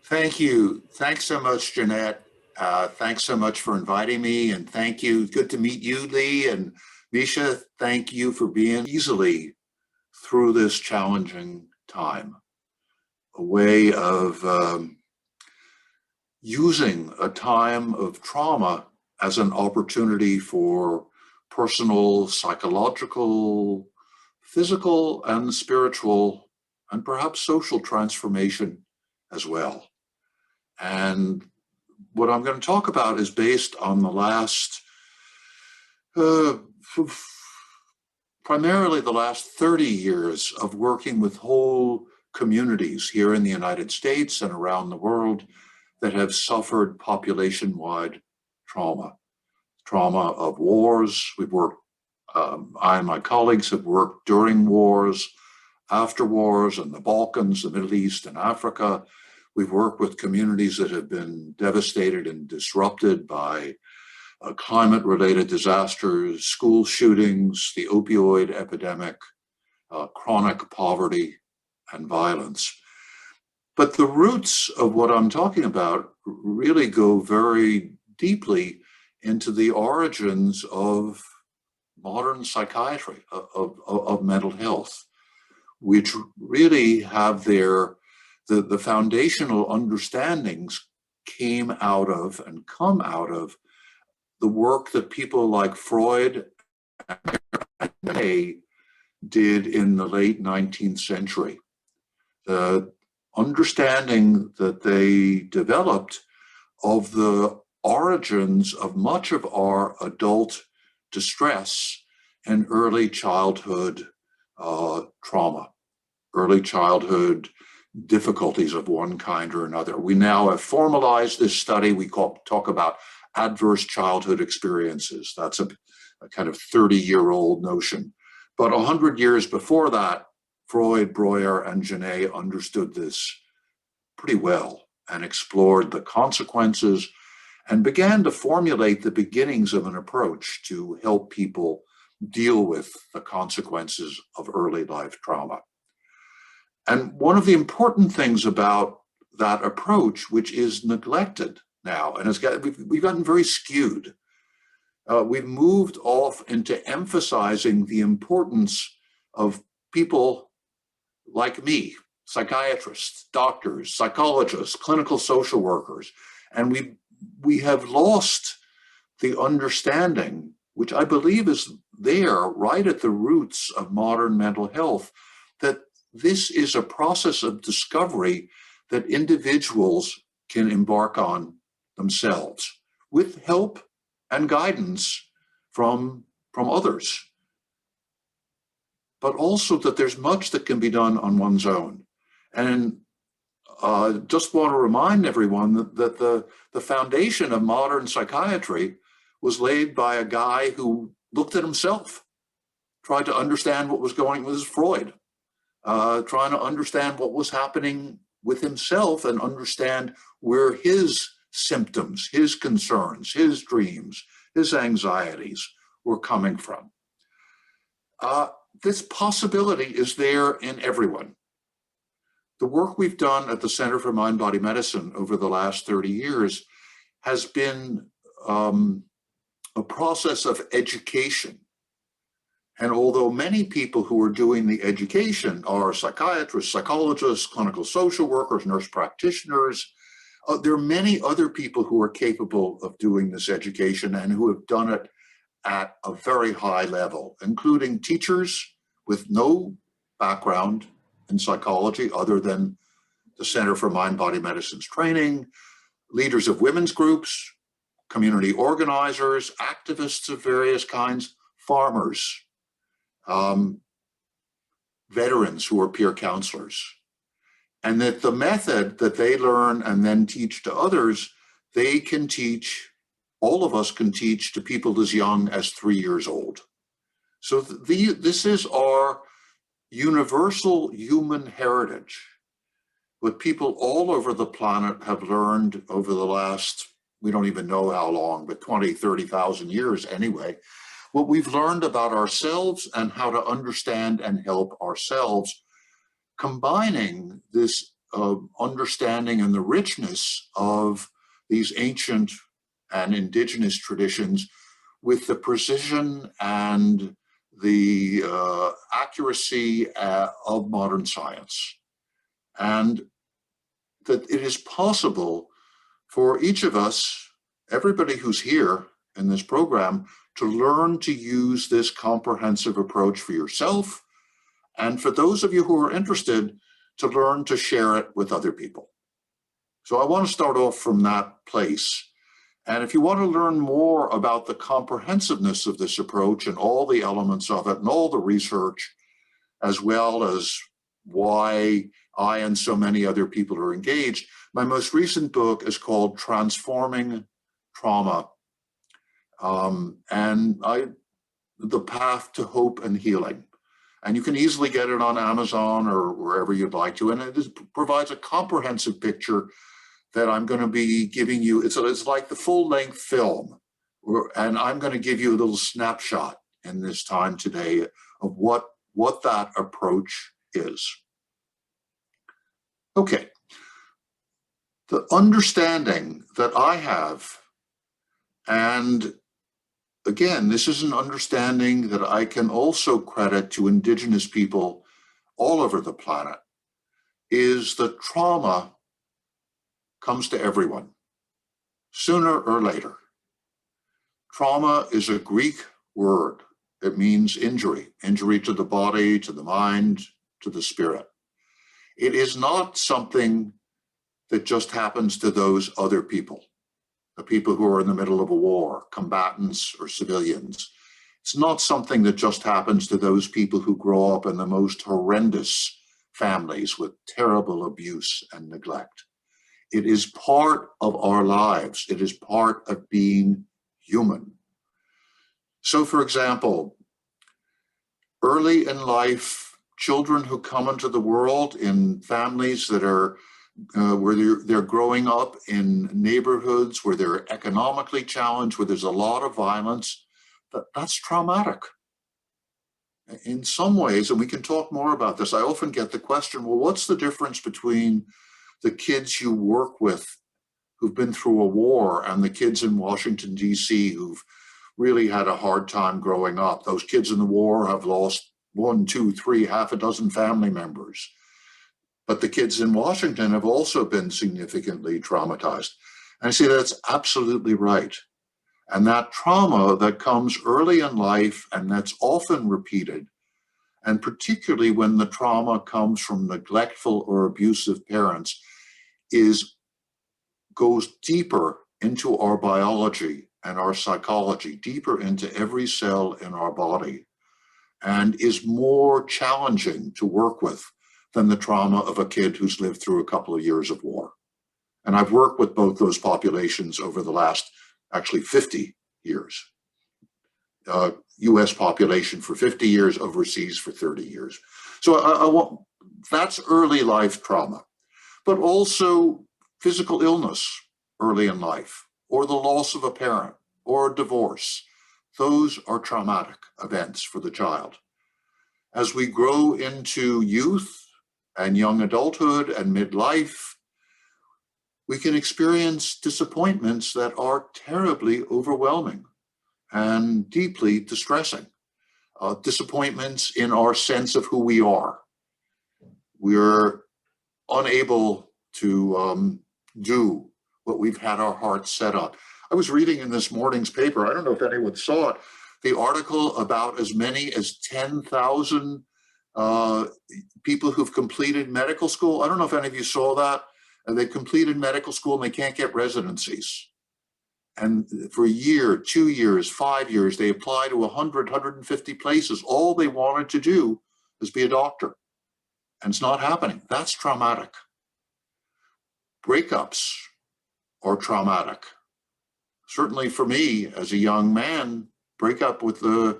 Thank you. Thanks so much, Jeanette. Thanks so much for inviting me, and thank you. Good to meet you, Lee, and Misha. Thank you for being easily through this challenging time. A way of using a time of trauma as an opportunity for personal, psychological, physical, and spiritual, and perhaps social transformation as well. And what I'm going to talk about is based on the last, primarily the last 30 years of working with whole communities here in the United States and around the world that have suffered population-wide trauma. Trauma of wars. We've worked, I and my colleagues have worked during wars, after wars, in the Balkans, the Middle East, and Africa. We've worked with communities that have been devastated and disrupted by climate-related disasters, school shootings, the opioid epidemic, chronic poverty, and violence. But the roots of what I'm talking about really go very deeply into the origins of modern psychiatry, of mental health, which really have the foundational understandings came out of and come out of the work that people like Freud and May did in the late 19th century. The understanding that they developed of the origins of much of our adult distress and early childhood trauma, early childhood difficulties of one kind or another. We now have formalized this study. We talk about adverse childhood experiences. That's a kind of 30-year-old notion. But 100 years before that, Freud, Breuer, and Genet understood this pretty well and explored the consequences and began to formulate the beginnings of an approach to help people deal with the consequences of early life trauma. And one of the important things about that approach, which is neglected now, and we've gotten very skewed, we've moved off into emphasizing the importance of people like me, psychiatrists, doctors, psychologists, clinical social workers, and we have lost the understanding, which I believe is there right at the roots of modern mental health, that this is a process of discovery that individuals can embark on themselves with help and guidance from others, but also that there's much that can be done on one's own. And just want to remind everyone that the foundation of modern psychiatry was laid by a guy who looked at himself, tried to understand what was going on with Freud, trying to understand what was happening with himself and understand where his symptoms, his concerns, his dreams, his anxieties were coming from. This possibility is there in everyone. The work we've done at the Center for Mind-Body Medicine over the last 30 years has been a process of education. And although many people who are doing the education are psychiatrists, psychologists, clinical social workers, nurse practitioners, there are many other people who are capable of doing this education and who have done it at a very high level, including teachers with no background in psychology other than the Center for Mind-Body Medicine's training, leaders of women's groups, community organizers, activists of various kinds, farmers, veterans who are peer counselors. And that the method that they learn and then teach to others, they can teach, all of us can teach to people as young as 3 years old. So this is our universal human heritage, what people all over the planet have learned over the last, we don't even know how long, but 20, 30,000 years anyway, what we've learned about ourselves and how to understand and help ourselves, combining this understanding and the richness of these ancient and indigenous traditions with the precision and the accuracy of modern science. And that it is possible for each of us, everybody who's here in this program, to learn to use this comprehensive approach for yourself, and for those of you who are interested, to learn to share it with other people. So I want to start off from that place. And if you want to learn more about the comprehensiveness of this approach and all the elements of it and all the research, as well as why I and so many other people are engaged, my most recent book is called Transforming Trauma, The Path to Hope and Healing. And you can easily get it on Amazon or wherever you'd like to. And it provides a comprehensive picture that I'm going to be giving you. It's like the full-length film. And I'm going to give you a little snapshot in this time today of what that approach is. Okay. The understanding that I have, and again, this is an understanding that I can also credit to indigenous people all over the planet, is that trauma comes to everyone, sooner or later. Trauma is a Greek word. It means injury to the body, to the mind, to the spirit. It is not something that just happens to those other people, the people who are in the middle of a war, combatants or civilians. It's not something that just happens to those people who grow up in the most horrendous families with terrible abuse and neglect. It is part of our lives. It is part of being human. So, for example, early in life, children who come into the world in families that are where they're growing up in neighborhoods where they're economically challenged, where there's a lot of violence, that's traumatic. In some ways, and we can talk more about this, I often get the question, well, what's the difference between the kids you work with who've been through a war and the kids in Washington, D.C. who've really had a hard time growing up? Those kids in the war have lost 1, 2, 3, half a dozen family members. But the kids in Washington have also been significantly traumatized. And I say that's absolutely right. And that trauma that comes early in life and that's often repeated, and particularly when the trauma comes from neglectful or abusive parents, goes deeper into our biology and our psychology, deeper into every cell in our body, and is more challenging to work with than the trauma of a kid who's lived through a couple of years of war. And I've worked with both those populations over the last, actually 50 years. US population for 50 years, overseas for 30 years. So that's early life trauma, but also physical illness early in life, or the loss of a parent, or a divorce. Those are traumatic events for the child. As we grow into youth and young adulthood and midlife, we can experience disappointments that are terribly overwhelming and deeply distressing. Disappointments in our sense of who we are. We're unable to do what we've had our hearts set on. I was reading in this morning's paper, I don't know if anyone saw it, the article about as many as 10,000 people who've completed medical school. I don't know if any of you saw that. They've completed medical school and they can't get residencies. And for a year, 2 years, 5 years, they apply to 100, 150 places. All they wanted to do is be a doctor. And it's not happening. That's traumatic. Breakups are traumatic. Certainly for me, as a young man, breakup with the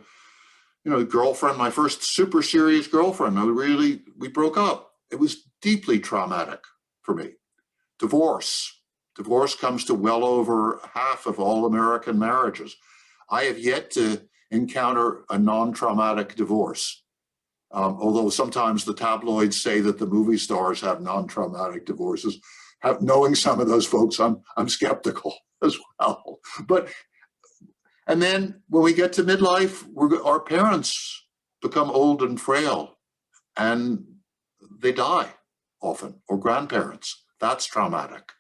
girlfriend, my first super serious girlfriend, we broke up. It was deeply traumatic for me. Divorce comes to well over half of all American marriages. I have yet to encounter a non-traumatic divorce. Although sometimes the tabloids say that the movie stars have non-traumatic divorces. Knowing some of those folks, I'm skeptical as well. And then when we get to midlife, our parents become old and frail, and they die often, or grandparents. That's traumatic.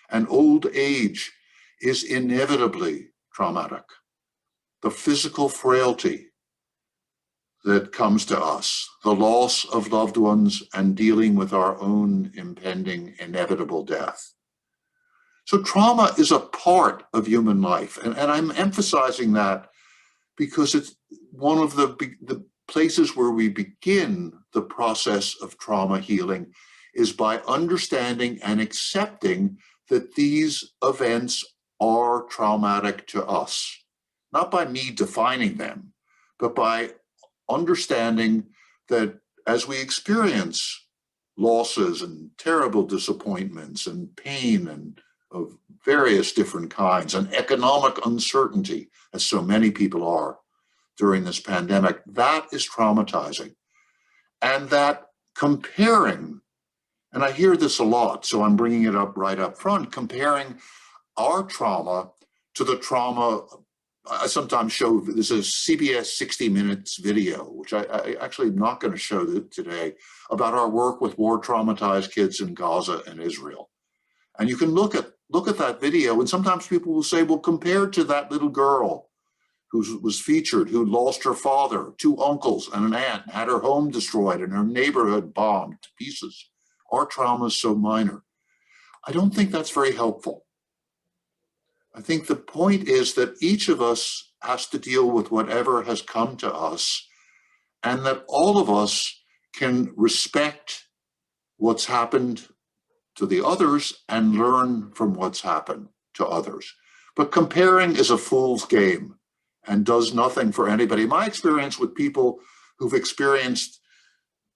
And old age is inevitably traumatic. The physical frailty that comes to us, the loss of loved ones, and dealing with our own impending inevitable death. So trauma is a part of human life. And I'm emphasizing that because it's one of the places where we begin the process of trauma healing is by understanding and accepting that these events are traumatic to us. Not by me defining them, but by understanding that as we experience losses and terrible disappointments and pain and of various different kinds and economic uncertainty, as so many people are during this pandemic, that is traumatizing. And that comparing, and I hear this a lot, so I'm bringing it up right up front, comparing our trauma to the trauma. I sometimes show, this is a CBS 60 Minutes video, which I actually am not going to show today, about our work with war traumatized kids in Gaza and Israel. And you can look at that video, and sometimes people will say, well, compared to that little girl who was featured, who lost her father, 2 uncles and an aunt, had her home destroyed and her neighborhood bombed to pieces, our trauma is so minor. I don't think that's very helpful. I think the point is that each of us has to deal with whatever has come to us, and that all of us can respect what's happened to the others and learn from what's happened to others. But comparing is a fool's game and does nothing for anybody. My experience with people who've experienced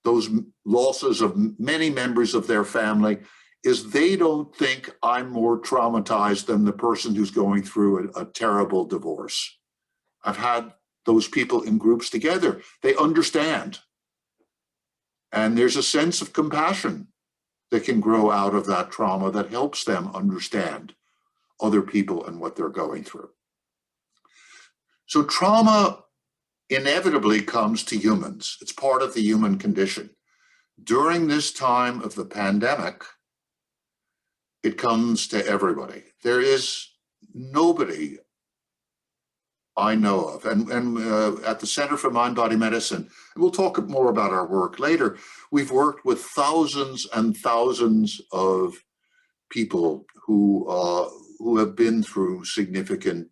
those losses of many members of their family is they don't think I'm more traumatized than the person who's going through a terrible divorce. I've had those people in groups together. They understand. And there's a sense of compassion that can grow out of that trauma that helps them understand other people and what they're going through. So trauma inevitably comes to humans. It's part of the human condition. During this time of the pandemic, it comes to everybody. There is nobody I know of, and at the Center for Mind-Body Medicine, and we'll talk more about our work later, we've worked with thousands and thousands of people who have been through significant,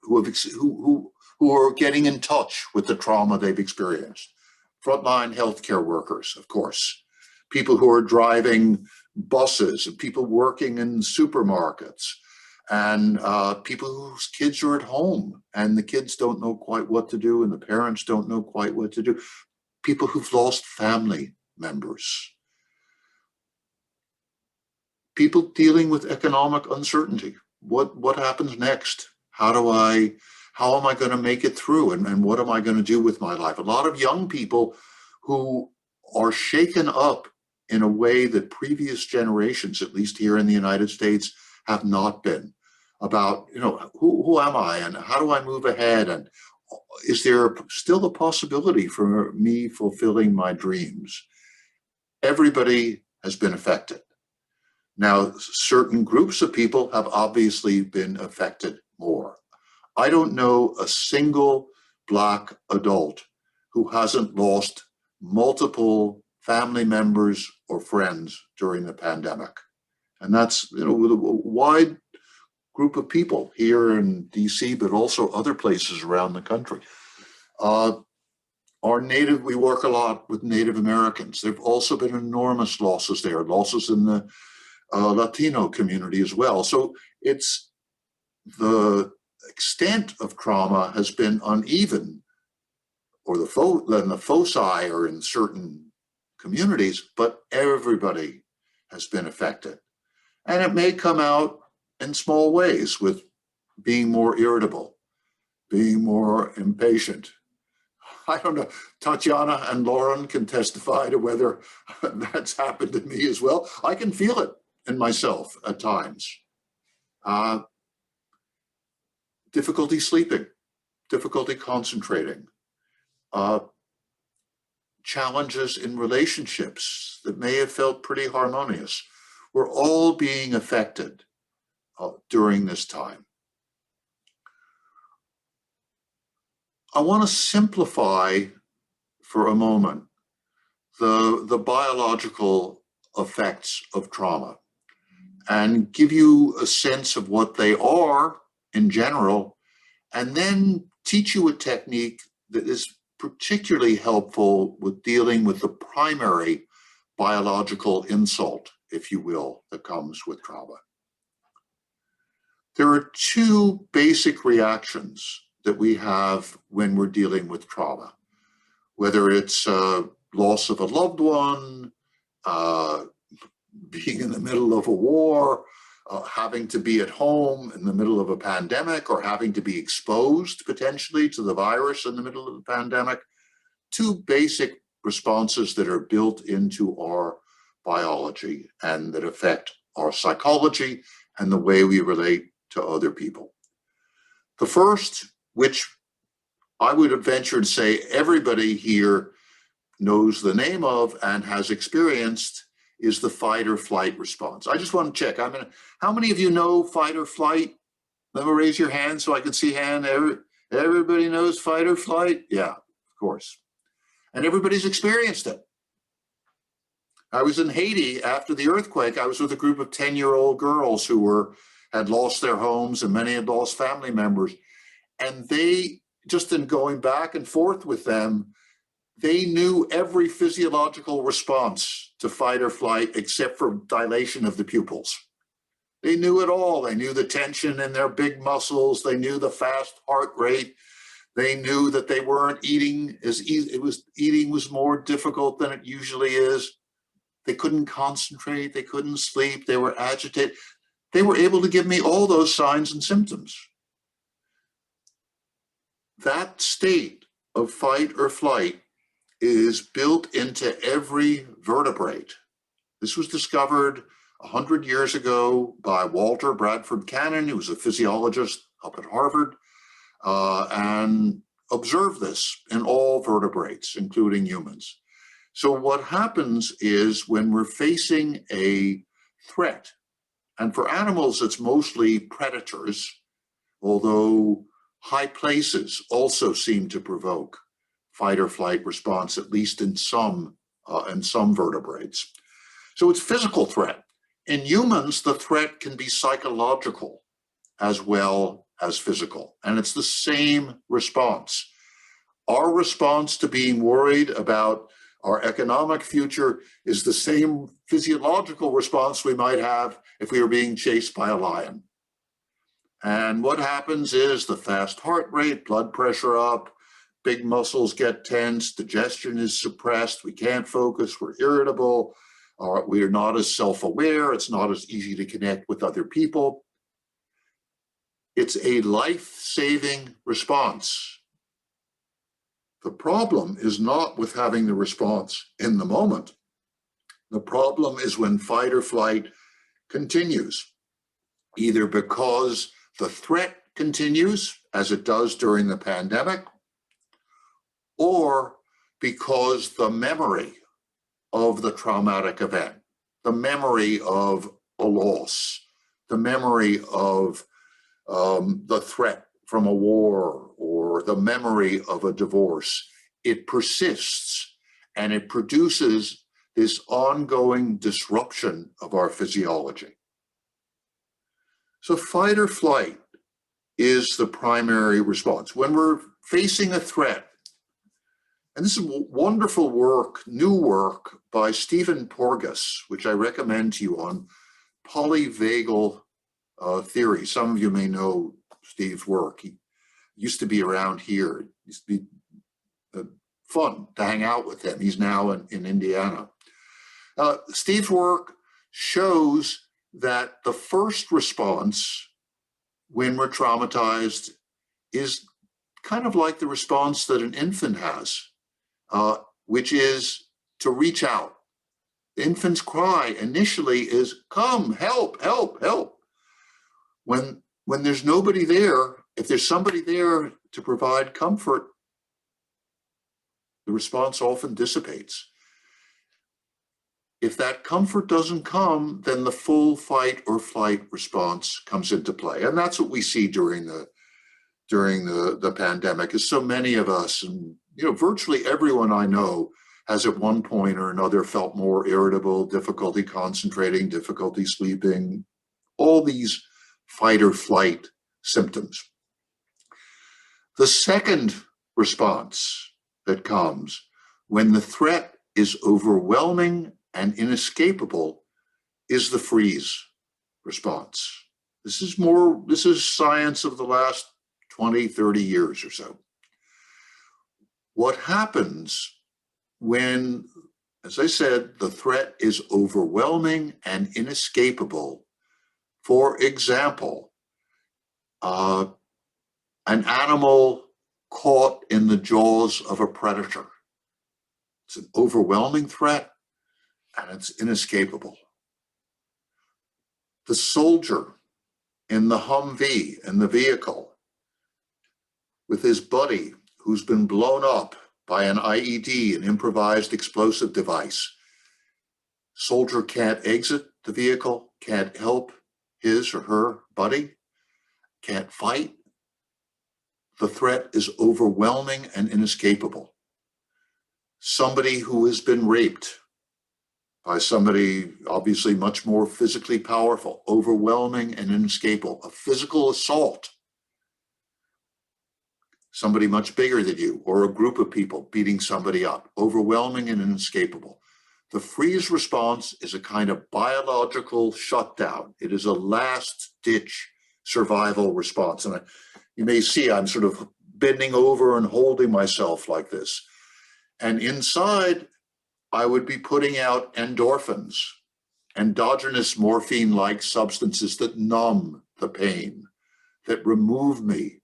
who are getting in touch with the trauma they've experienced. Frontline healthcare workers, of course, people who are driving buses, and people working in supermarkets, and people whose kids are at home and the kids don't know quite what to do and the parents don't know quite what to do. People who've lost family members. People dealing with economic uncertainty. What happens next? How am I going to make it through? And what am I going to do with my life? A lot of young people who are shaken up in a way that previous generations, at least here in the United States, have not been, about, who am I and how do I move ahead? And is there still a possibility for me fulfilling my dreams? Everybody has been affected. Now, certain groups of people have obviously been affected more. I don't know a single Black adult who hasn't lost multiple family members or friends during the pandemic. And that's, with a wide group of people here in DC, but also other places around the country. We work a lot with Native Americans. There have also been enormous losses there, losses in the Latino community as well. So it's the extent of trauma has been uneven, or the foci are in certain communities, but everybody has been affected. And it may come out in small ways, with being more irritable, being more impatient, I don't know, Tatiana and Lauren can testify to whether that's happened to me as well. I can feel it in myself at times. Difficulty sleeping, difficulty concentrating, challenges in relationships that may have felt pretty harmonious. We're all being affected during this time. I want to simplify for a moment the biological effects of trauma and give you a sense of what they are in general, and then teach you a technique that is particularly helpful with dealing with the primary biological insult, if you will, that comes with trauma. There are two basic reactions that we have when we're dealing with trauma, whether it's loss of a loved one, being in the middle of a war, having to be at home in the middle of a pandemic, or having to be exposed potentially to the virus in the middle of the pandemic. Two basic responses that are built into our biology and that affect our psychology and the way we relate to other people. The first, which I would venture to say everybody here knows the name of and has experienced, is the fight or flight response. I just want to check. How many of you know fight or flight? Let me raise your hand so I can see hand. Everybody knows fight or flight? Yeah, of course. And everybody's experienced it. I was in Haiti after the earthquake. I was with a group of 10-year-old girls who had lost their homes, and many had lost family members. And they, just in going back and forth with them, they knew every physiological response to fight or flight except for dilation of the pupils. They knew it all. They knew the tension in their big muscles. They knew the fast heart rate. They knew that they weren't eating as easy. Eating was more difficult than it usually is. They couldn't concentrate. They couldn't sleep. They were agitated. They were able to give me all those signs and symptoms. That state of fight or flight is built into every vertebrate. This was discovered 100 years ago by Walter Bradford Cannon, who was a physiologist up at Harvard, and observed this in all vertebrates, including humans. So what happens is when we're facing a threat, and for animals, it's mostly predators, although high places also seem to provoke fight or flight response, at least in some vertebrates. So it's physical threat. In humans, the threat can be psychological as well as physical, and it's the same response. Our response to being worried about our economic future is the same physiological response we might have if we were being chased by a lion. And what happens is the fast heart rate, blood pressure up, big muscles get tense, digestion is suppressed, we can't focus, we're irritable, we're not as self-aware, it's not as easy to connect with other people. It's a life-saving response. The problem is not with having the response in the moment. The problem is when fight or flight continues, either because the threat continues, as it does during the pandemic, or because the memory of the traumatic event, the memory of a loss, the memory of the threat from a war, or the memory of a divorce, it persists and it produces this ongoing disruption of our physiology. So fight or flight is the primary response. When we're facing a threat, and this is wonderful work, new work by Stephen Porges, which I recommend to you on polyvagal theory. Some of you may know Steve's work. He used to be around here. It used to be fun to hang out with him. He's now in Indiana. Steve's work shows that the first response when we're traumatized is kind of like the response that an infant has, which is to reach out. The infant's cry initially is, come, help, help, help. When there's nobody there, if there's somebody there to provide comfort, the response often dissipates. If that comfort doesn't come, then the full fight or flight response comes into play. And that's what we see during the pandemic, is so many of us, and virtually everyone I know has at one point or another felt more irritable, difficulty concentrating, difficulty sleeping, all these fight or flight symptoms. The second response that comes when the threat is overwhelming and inescapable is the freeze response. This is science of the last 20, 30 years or so. What happens when, as I said, the threat is overwhelming and inescapable? For example, an animal caught in the jaws of a predator. It's an overwhelming threat and it's inescapable. The soldier in the Humvee, in the vehicle, with his buddy who's been blown up by an IED, an improvised explosive device. Soldier can't exit the vehicle, can't help his or her buddy, can't fight. The threat is overwhelming and inescapable. Somebody who has been raped by somebody obviously much more physically powerful, overwhelming and inescapable. A physical assault. Somebody much bigger than you, or a group of people beating somebody up, overwhelming and inescapable. The freeze response is a kind of biological shutdown. It is a last-ditch survival response. And you may see I'm sort of bending over and holding myself like this. And inside, I would be putting out endorphins, endogenous morphine-like substances that numb the pain, that remove me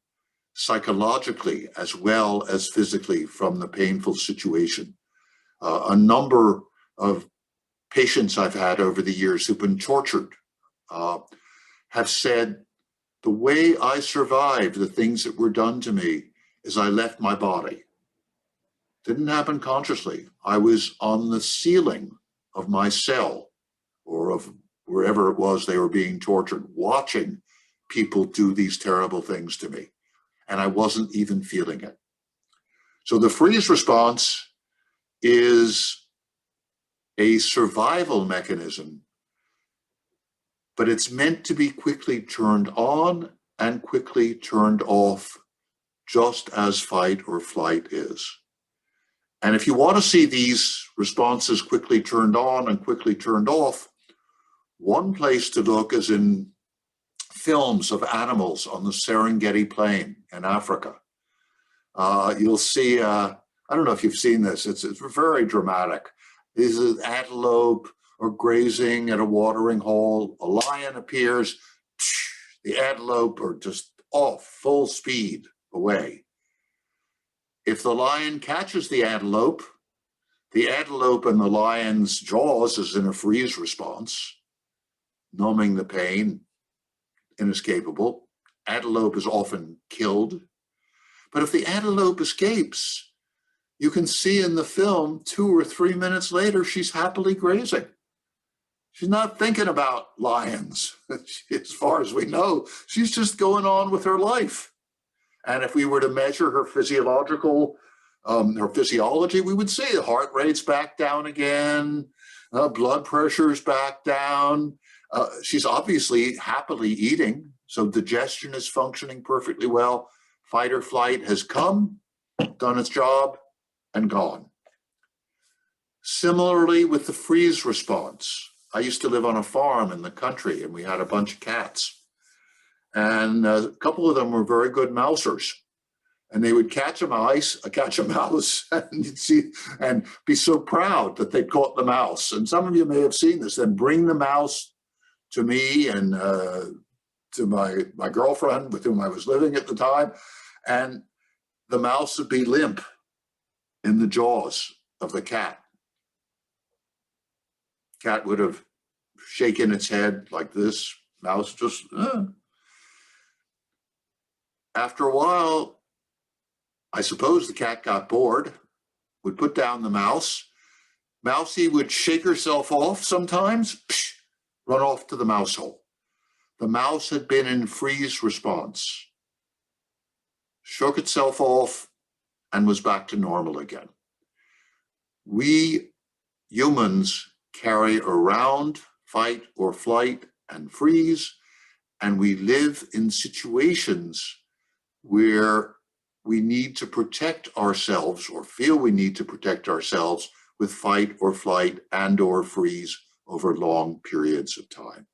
psychologically as well as physically from the painful situation. A number of patients I've had over the years who've been tortured have said, the way I survived the things that were done to me is I left my body. Didn't happen consciously. I was on the ceiling of my cell or of wherever it was they were being tortured, watching people do these terrible things to me. And I wasn't even feeling it. So the freeze response is a survival mechanism, but it's meant to be quickly turned on and quickly turned off, just as fight or flight is. And if you want to see these responses quickly turned on and quickly turned off, one place to look is in films of animals on the Serengeti Plain in Africa. You'll see, I don't know if you've seen this, it's very dramatic. These are antelope are grazing at a watering hole, a lion appears, the antelope are just off full speed away. If the lion catches the antelope in the lion's jaws is in a freeze response, numbing the pain, inescapable. Antelope is often killed. But if the antelope escapes, you can see in the film 2 or 3 minutes later, she's happily grazing. She's not thinking about lions. As far as we know, she's just going on with her life. And if we were to measure her her physiology, we would see the heart rate's back down again, blood pressure's back down. She's obviously happily eating, so digestion is functioning perfectly well. Fight or flight has come, done its job, and gone. Similarly with the freeze response. I used to live on a farm in the country, and we had a bunch of cats. And a couple of them were very good mousers. And they would catch a mouse, and you'd see, and be so proud that they caught the mouse. And some of you may have seen this, then bring the mouse to me and to my girlfriend with whom I was living at the time. And the mouse would be limp in the jaws of the cat. Cat would have shaken its head like this. Mouse just, After a while, I suppose the cat got bored, would put down the mouse. Mousie would shake herself off sometimes, run off to the mouse hole. The mouse had been in freeze response, shook itself off, and was back to normal again. We humans carry around fight or flight and freeze, and we live in situations where we need to protect ourselves or feel we need to protect ourselves with fight or flight and or freeze over long periods of time.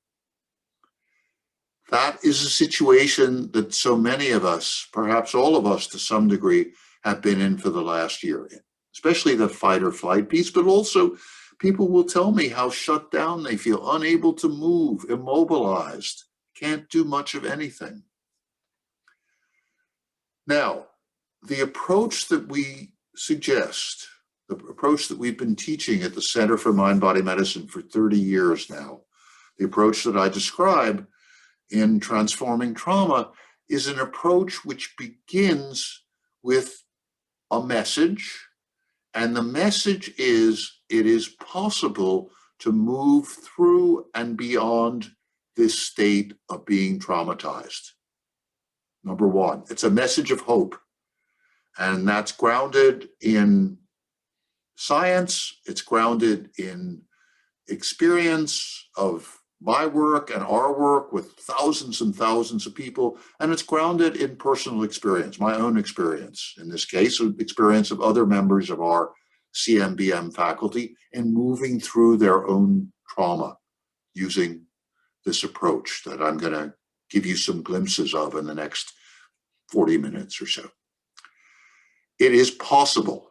That is a situation that so many of us, perhaps all of us to some degree, have been in for the last year, especially the fight or flight piece, but also people will tell me how shut down they feel, unable to move, immobilized, can't do much of anything. Now, the approach that we suggest, the approach that we've been teaching at the Center for Mind-Body Medicine for 30 years now, the approach that I describe in Transforming Trauma is an approach which begins with a message, and the message is it is possible to move through and beyond this state of being traumatized. Number one, it's a message of hope, and that's grounded in science, it's grounded in experience of my work and our work with thousands and thousands of people, and it's grounded in personal experience, my own experience, in this case, experience of other members of our CMBM faculty in moving through their own trauma using this approach that I'm going to give you some glimpses of in the next 40 minutes or so. It is possible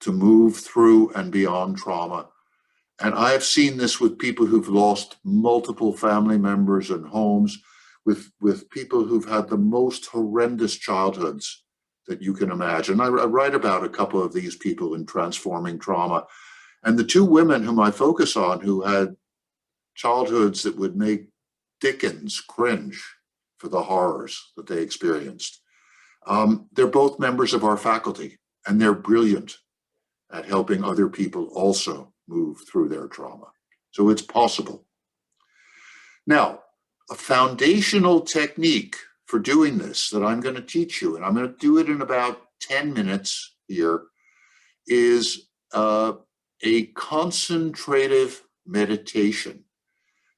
to move through and beyond trauma. And I have seen this with people who've lost multiple family members and homes, with people who've had the most horrendous childhoods that you can imagine. I write about a couple of these people in Transforming Trauma. And the two women whom I focus on who had childhoods that would make Dickens cringe for the horrors that they experienced. They're both members of our faculty, and they're brilliant at helping other people also move through their trauma. So it's possible. Now, a foundational technique for doing this that I'm going to teach you, and I'm going to do it in about 10 minutes here, is a concentrative meditation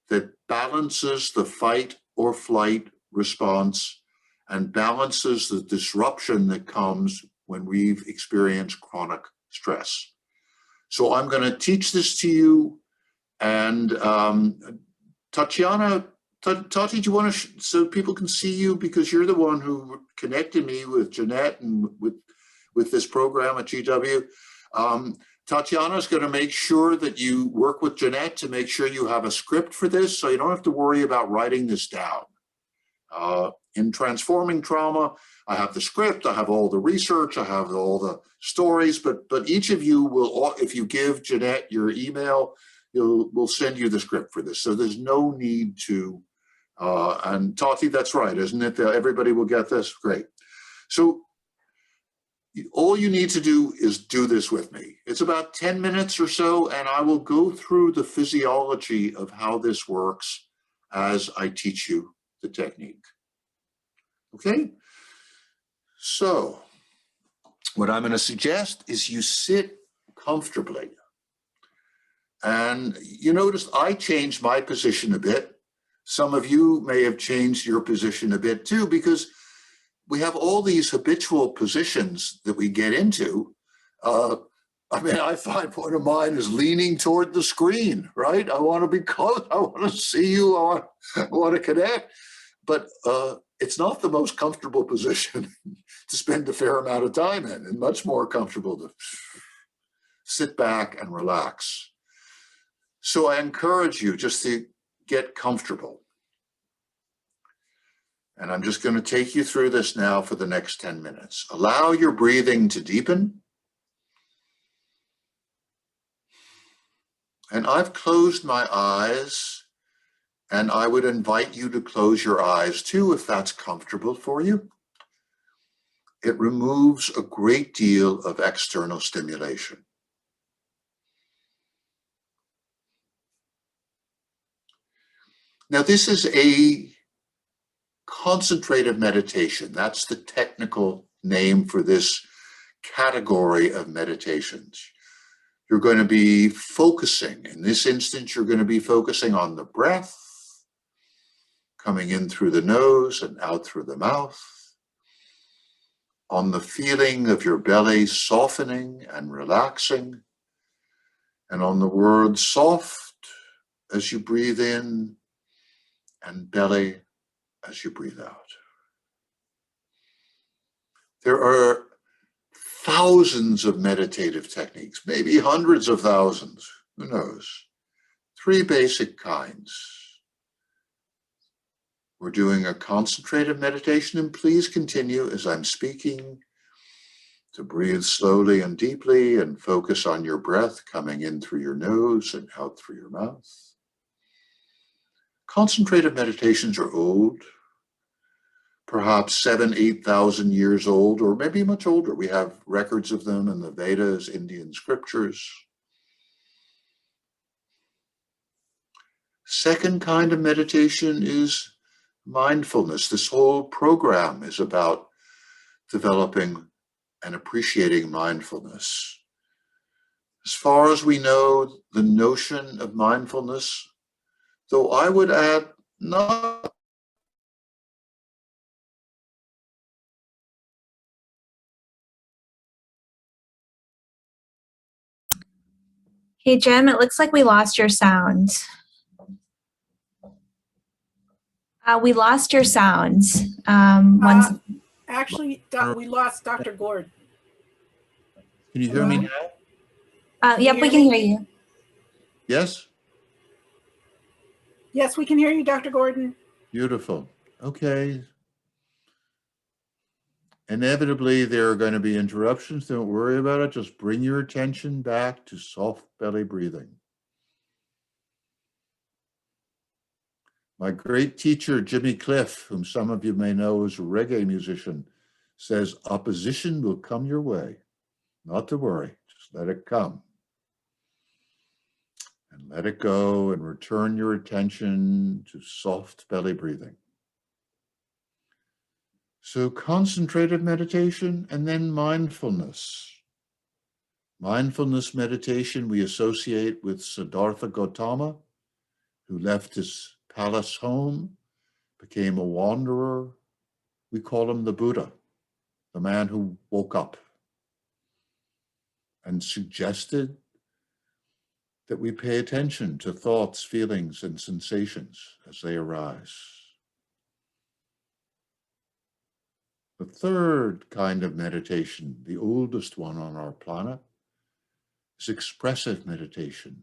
that balances the fight or flight response and balances the disruption that comes when we've experienced chronic stress. So I'm going to teach this to you, and Tatiana, Tati, do you want to, so people can see you, because you're the one who connected me with Jeanette and with this program at GW. Tatiana is going to make sure that you work with Jeanette to make sure you have a script for this, so you don't have to worry about writing this down. In Transforming Trauma, I have the script, I have all the research, I have all the stories, but each of you will, if you give Jeanette your email, we'll send you the script for this. So there's no need to, and Tati, that's right, isn't it? Everybody will get this? Great. So all you need to do is do this with me. It's about 10 minutes or so, and I will go through the physiology of how this works as I teach you the technique. Okay? So what I'm going to suggest is you sit comfortably. And you notice I changed my position a bit. Some of you may have changed your position a bit too, because we have all these habitual positions that we get into. I mean, I find one of mine is leaning toward the screen, right? I want to be close. I want to see you. I want to connect. But it's not the most comfortable position to spend a fair amount of time in, and much more comfortable to sit back and relax. So I encourage you just to get comfortable. And I'm just going to take you through this now for the next 10 minutes. Allow your breathing to deepen. And I've closed my eyes, and I would invite you to close your eyes too, if that's comfortable for you. It removes a great deal of external stimulation. Now, this is a concentrative meditation. That's the technical name for this category of meditations. You're going to be focusing. In this instance, you're going to be focusing on the breath, coming in through the nose and out through the mouth, on the feeling of your belly softening and relaxing, and on the word soft as you breathe in and belly as you breathe out. There are thousands of meditative techniques, maybe hundreds of thousands, who knows? 3 basic kinds. We're doing a concentrative meditation, and please continue as I'm speaking to breathe slowly and deeply and focus on your breath coming in through your nose and out through your mouth. Concentrative meditations are old, perhaps 7,000-8,000 years old, or maybe much older. We have records of them in the Vedas, Indian scriptures. Second kind of meditation is mindfulness. This whole program is about developing and appreciating mindfulness. As far as we know, the notion of mindfulness, though I would add not. Hey, Jim, it looks like we lost your sound. We lost your sound. Actually, we lost Dr. Gord. Can you hear me now? Yep, we can hear you. Yes? Yes, we can hear you, Dr. Gordon. Beautiful. Okay. Inevitably, there are going to be interruptions. Don't worry about it. Just bring your attention back to soft belly breathing. My great teacher, Jimmy Cliff, whom some of you may know as a reggae musician, says opposition will come your way. Not to worry, just let it come. And let it go and return your attention to soft belly breathing. So concentrated meditation and then mindfulness. Mindfulness meditation we associate with Siddhartha Gautama, who left his palace home, became a wanderer. We call him the Buddha, the man who woke up and suggested that we pay attention to thoughts, feelings, and sensations as they arise. The third kind of meditation, the oldest one on our planet, is expressive meditation,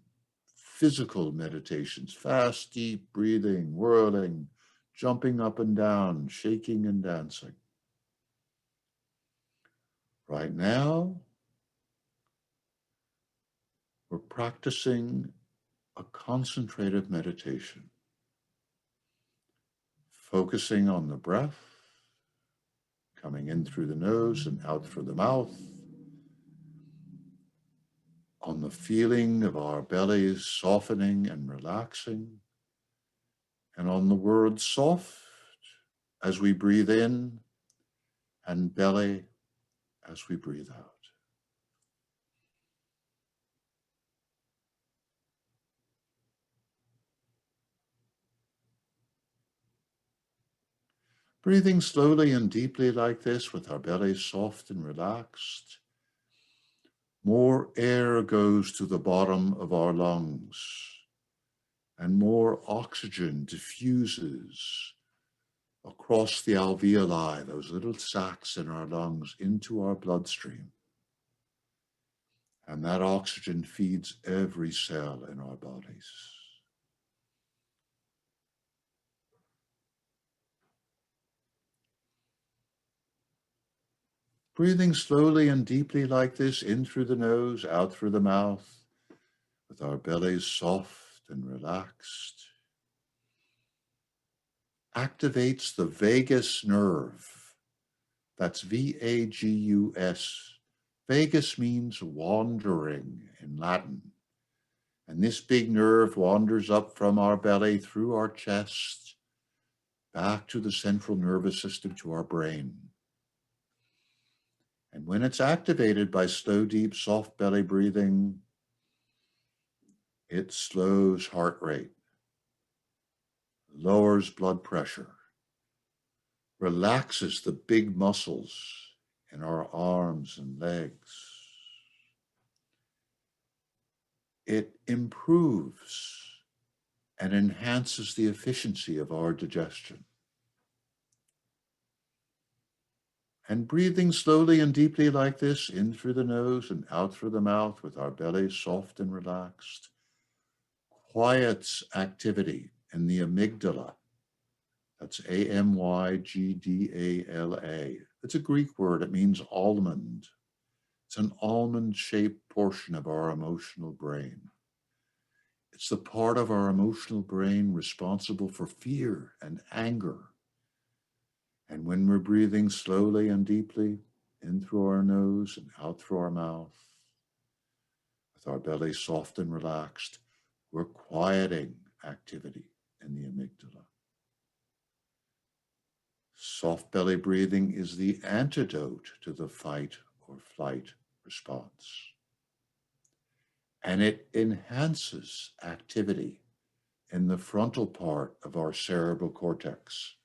physical meditations, fast, deep breathing, whirling, jumping up and down, shaking and dancing. Right now, we're practicing a concentrative meditation, focusing on the breath, coming in through the nose and out through the mouth, on the feeling of our bellies softening and relaxing, and on the word soft as we breathe in and belly as we breathe out. Breathing slowly and deeply like this with our bellies soft and relaxed, more air goes to the bottom of our lungs and more oxygen diffuses across the alveoli, those little sacs in our lungs, into our bloodstream. And that oxygen feeds every cell in our bodies. Breathing slowly and deeply like this, in through the nose, out through the mouth, with our bellies soft and relaxed, activates the vagus nerve. That's V-A-G-U-S. Vagus means wandering in Latin. And this big nerve wanders up from our belly through our chest, back to the central nervous system, to our brain. And when it's activated by slow, deep, soft belly breathing, it slows heart rate, lowers blood pressure, relaxes the big muscles in our arms and legs. It improves and enhances the efficiency of our digestion. And breathing slowly and deeply like this, in through the nose and out through the mouth, with our bellies soft and relaxed, quiets activity in the amygdala. That's A-M-Y-G-D-A-L-A. It's a Greek word. It means almond. It's an almond-shaped portion of our emotional brain. It's the part of our emotional brain responsible for fear and anger. And when we're breathing slowly and deeply, in through our nose and out through our mouth, with our belly soft and relaxed, we're quieting activity in the amygdala. Soft belly breathing is the antidote to the fight or flight response. And it enhances activity in the frontal part of our cerebral cortex,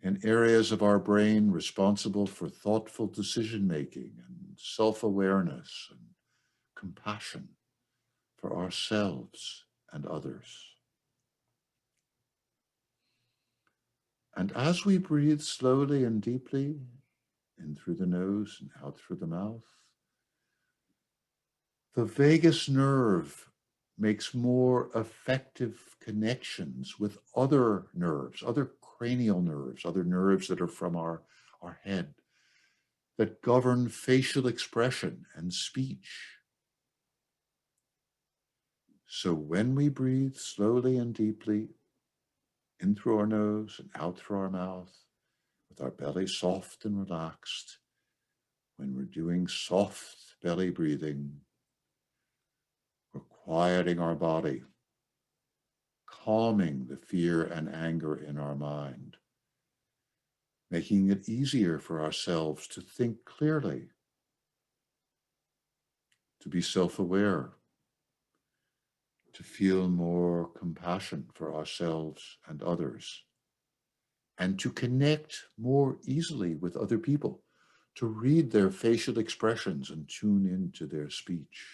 in areas of our brain responsible for thoughtful decision-making and self-awareness and compassion for ourselves and others. And as we breathe slowly and deeply, in through the nose and out through the mouth, the vagus nerve makes more effective connections with other nerves, other cranial nerves, other nerves that are from our head, that govern facial expression and speech. So when we breathe slowly and deeply, in through our nose and out through our mouth, with our belly soft and relaxed, when we're doing soft belly breathing, we're quieting our body, calming the fear and anger in our mind, making it easier for ourselves to think clearly, to be self-aware, to feel more compassion for ourselves and others, and to connect more easily with other people, to read their facial expressions and tune into their speech.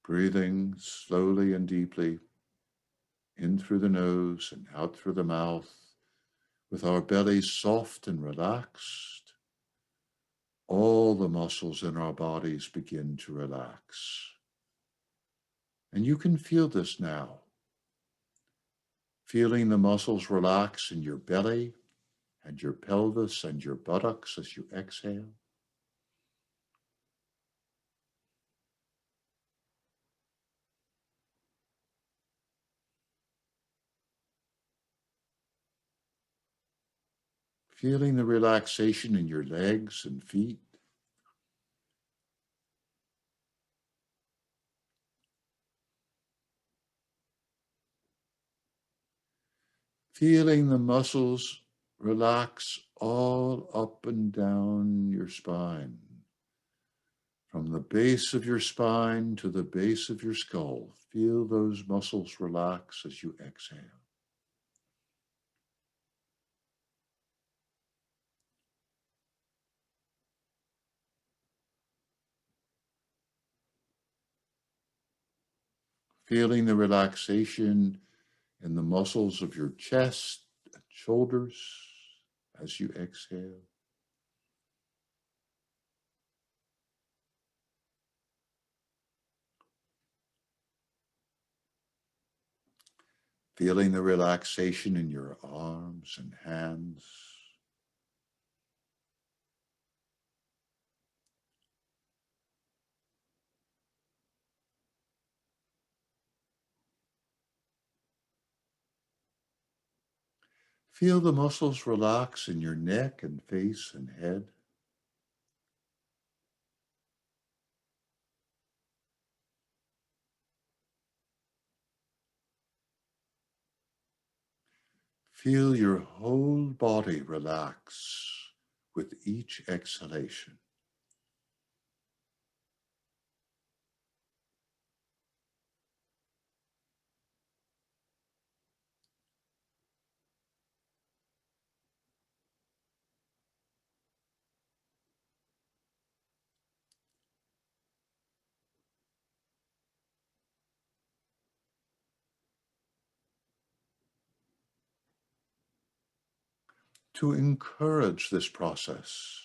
Breathing slowly and deeply, in through the nose and out through the mouth, with our bellies soft and relaxed, all the muscles in our bodies begin to relax. And you can feel this now, feeling the muscles relax in your belly and your pelvis and your buttocks as you exhale. Feeling the relaxation in your legs and feet. Feeling the muscles relax all up and down your spine, from the base of your spine to the base of your skull. Feel those muscles relax as you exhale. Feeling the relaxation in the muscles of your chest and shoulders as you exhale. feeling the relaxation in your arms and hands. Feel the muscles relax in your neck and face and head. Feel your whole body relax with each exhalation. To encourage this process,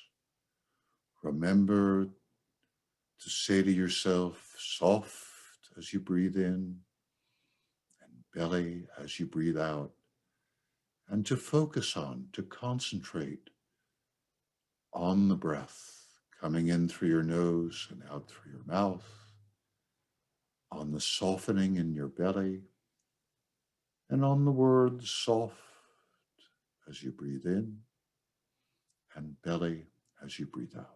remember to say to yourself, soft as you breathe in and belly as you breathe out, and to focus on, to concentrate on the breath coming in through your nose and out through your mouth, on the softening in your belly, and on the words soft as you breathe in and belly as you breathe out.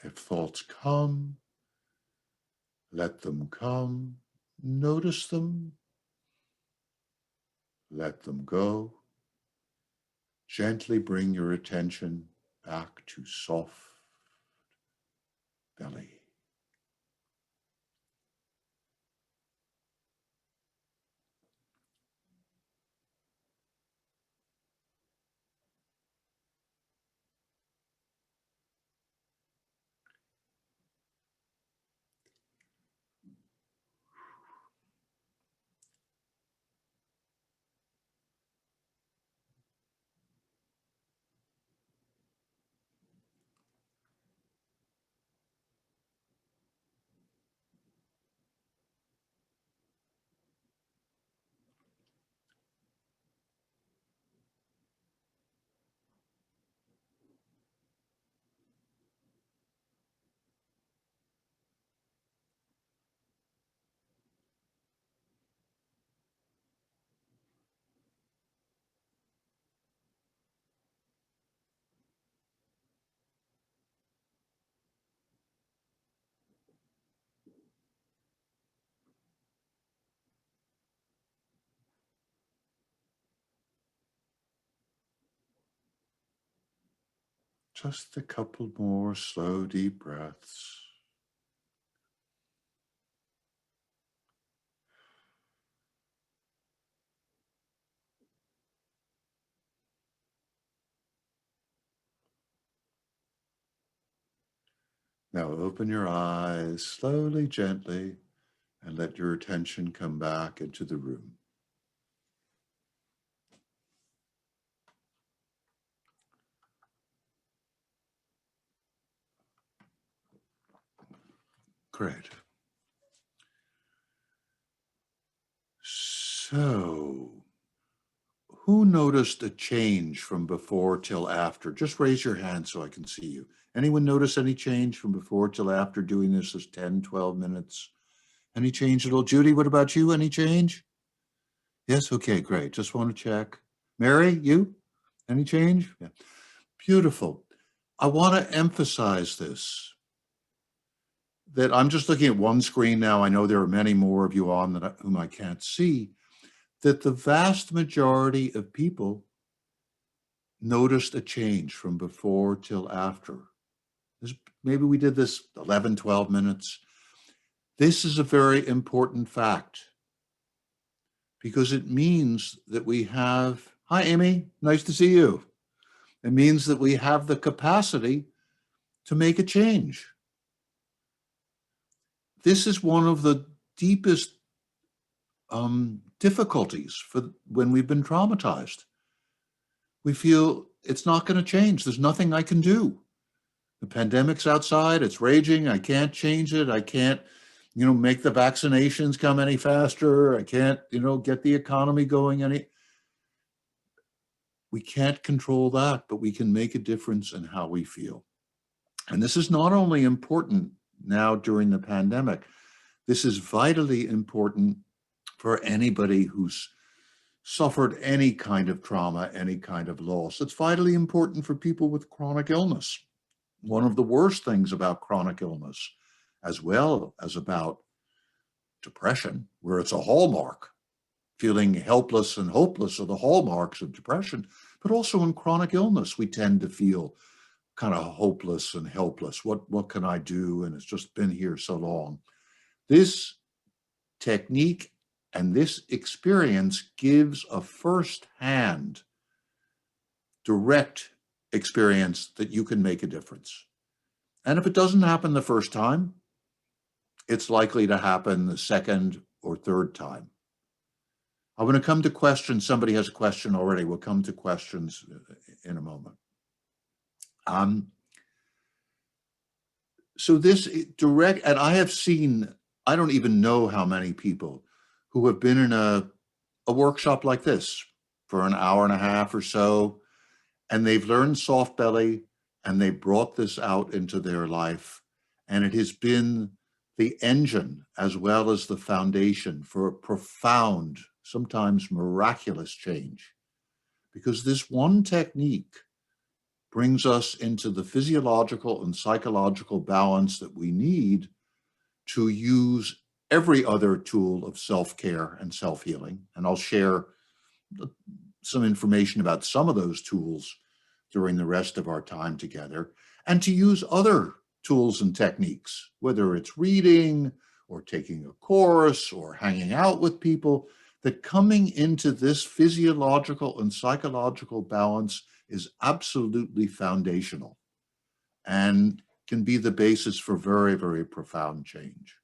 If thoughts come, let them come, notice them, let them go. Gently bring your attention back to soft belly. Just a couple more slow, deep breaths. Now open your eyes slowly, gently, and let your attention come back into the room. Great. So, who noticed a change from before till after? Just raise your hand so I can see you. Anyone notice any change from before till after doing this as 10, 12 minutes? Any change at all? Judy, what about you? Any change? Yes? Okay, great. Just want to check. Mary, you? Any change? Yeah. Beautiful. I want to emphasize this, that I'm just looking at one screen now. I know there are many more of you on whom I can't see, that the vast majority of people noticed a change from before till after. Maybe we did this 11, 12 minutes. This is a very important fact because it means that we have, hi Amy, nice to see you. It means that we have the capacity to make a change. this is one of the deepest difficulties for when we've been traumatized. We feel it's not going to change. There's nothing I can do. The pandemic's outside, it's raging. I can't change it. I can't, make the vaccinations come any faster. I can't, get the economy going any. We can't control that, but we can make a difference in how we feel. And this is not only important now during the pandemic, this is vitally important for anybody who's suffered any kind of trauma, any kind of loss. It's vitally important for people with chronic illness. One of the worst things about chronic illness, as well as about depression, where it's a hallmark, feeling helpless and hopeless are the hallmarks of depression, but also in chronic illness, we tend to feel kind of hopeless and helpless. What can I do? And it's just been here so long. This technique and this experience gives a firsthand, direct experience that you can make a difference. And if it doesn't happen the first time, it's likely to happen the second or third time. I'm going to come to questions. Somebody has a question already. We'll come to questions in a moment. So this direct, and I have seen, I don't even know how many people who have been in a workshop like this for an hour and a half or so, and they've learned soft belly and they brought this out into their life. And it has been the engine as well as the foundation for a profound, sometimes miraculous change. Because this one technique brings us into the physiological and psychological balance that we need to use every other tool of self-care and self-healing. And I'll share some information about some of those tools during the rest of our time together, and to use other tools and techniques, whether it's reading or taking a course or hanging out with people, that coming into this physiological and psychological balance is absolutely foundational and can be the basis for very, very profound change.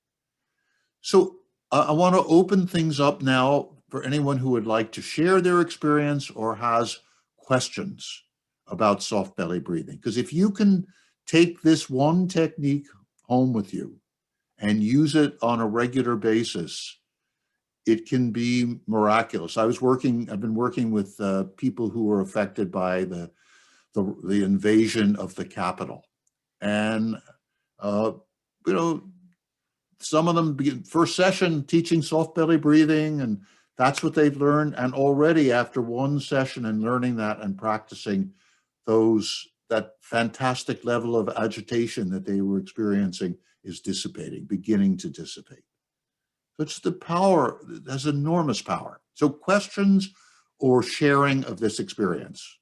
So I want to open things up now for anyone who would like to share their experience or has questions about soft belly breathing. Because if you can take this one technique home with you and use it on a regular basis, it can be miraculous. I've been working with people who were affected by the invasion of the Capitol. And, some of them begin first session teaching soft belly breathing, and that's what they've learned. And already after one session and learning that and practicing that fantastic level of agitation that they were experiencing is dissipating, beginning to dissipate. It's the power, it has enormous power. So questions or sharing of this experience.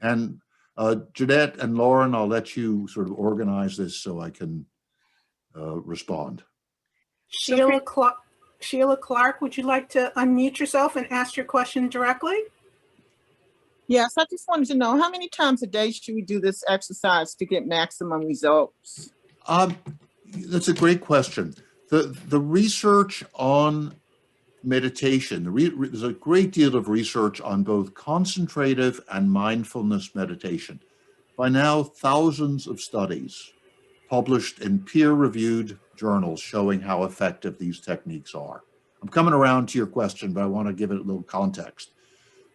And Jeanette and Lauren, I'll let you sort of organize this so I can respond. Sheila Clark, would you like to unmute yourself and ask your question directly? Yes, I just wanted to know how many times a day should we do this exercise to get maximum results? That's a great question. The research on meditation, there's a great deal of research on both concentrative and mindfulness meditation. By now, thousands of studies published in peer-reviewed journals showing how effective these techniques are. I'm coming around to your question, but I want to give it a little context.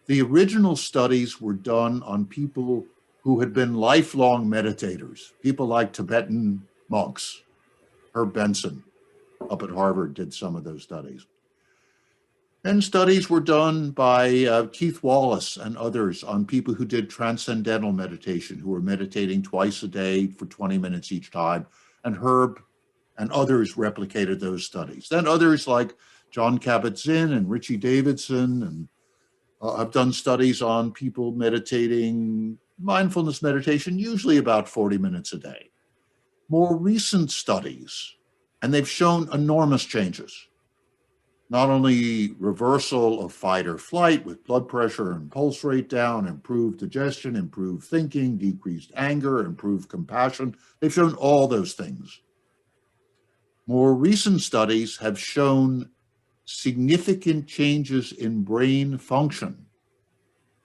The original studies were done on people who had been lifelong meditators, people like Tibetan monks. Herb Benson up at Harvard did some of those studies. Then studies were done by Keith Wallace and others on people who did transcendental meditation, who were meditating twice a day for 20 minutes each time. And Herb and others replicated those studies. Then others like John Kabat-Zinn and Richie Davidson and have done studies on people meditating mindfulness meditation, usually about 40 minutes a day. More recent studies, and they've shown enormous changes. Not only reversal of fight or flight with blood pressure and pulse rate down, improved digestion, improved thinking, decreased anger, improved compassion. They've shown all those things. More recent studies have shown significant changes in brain function.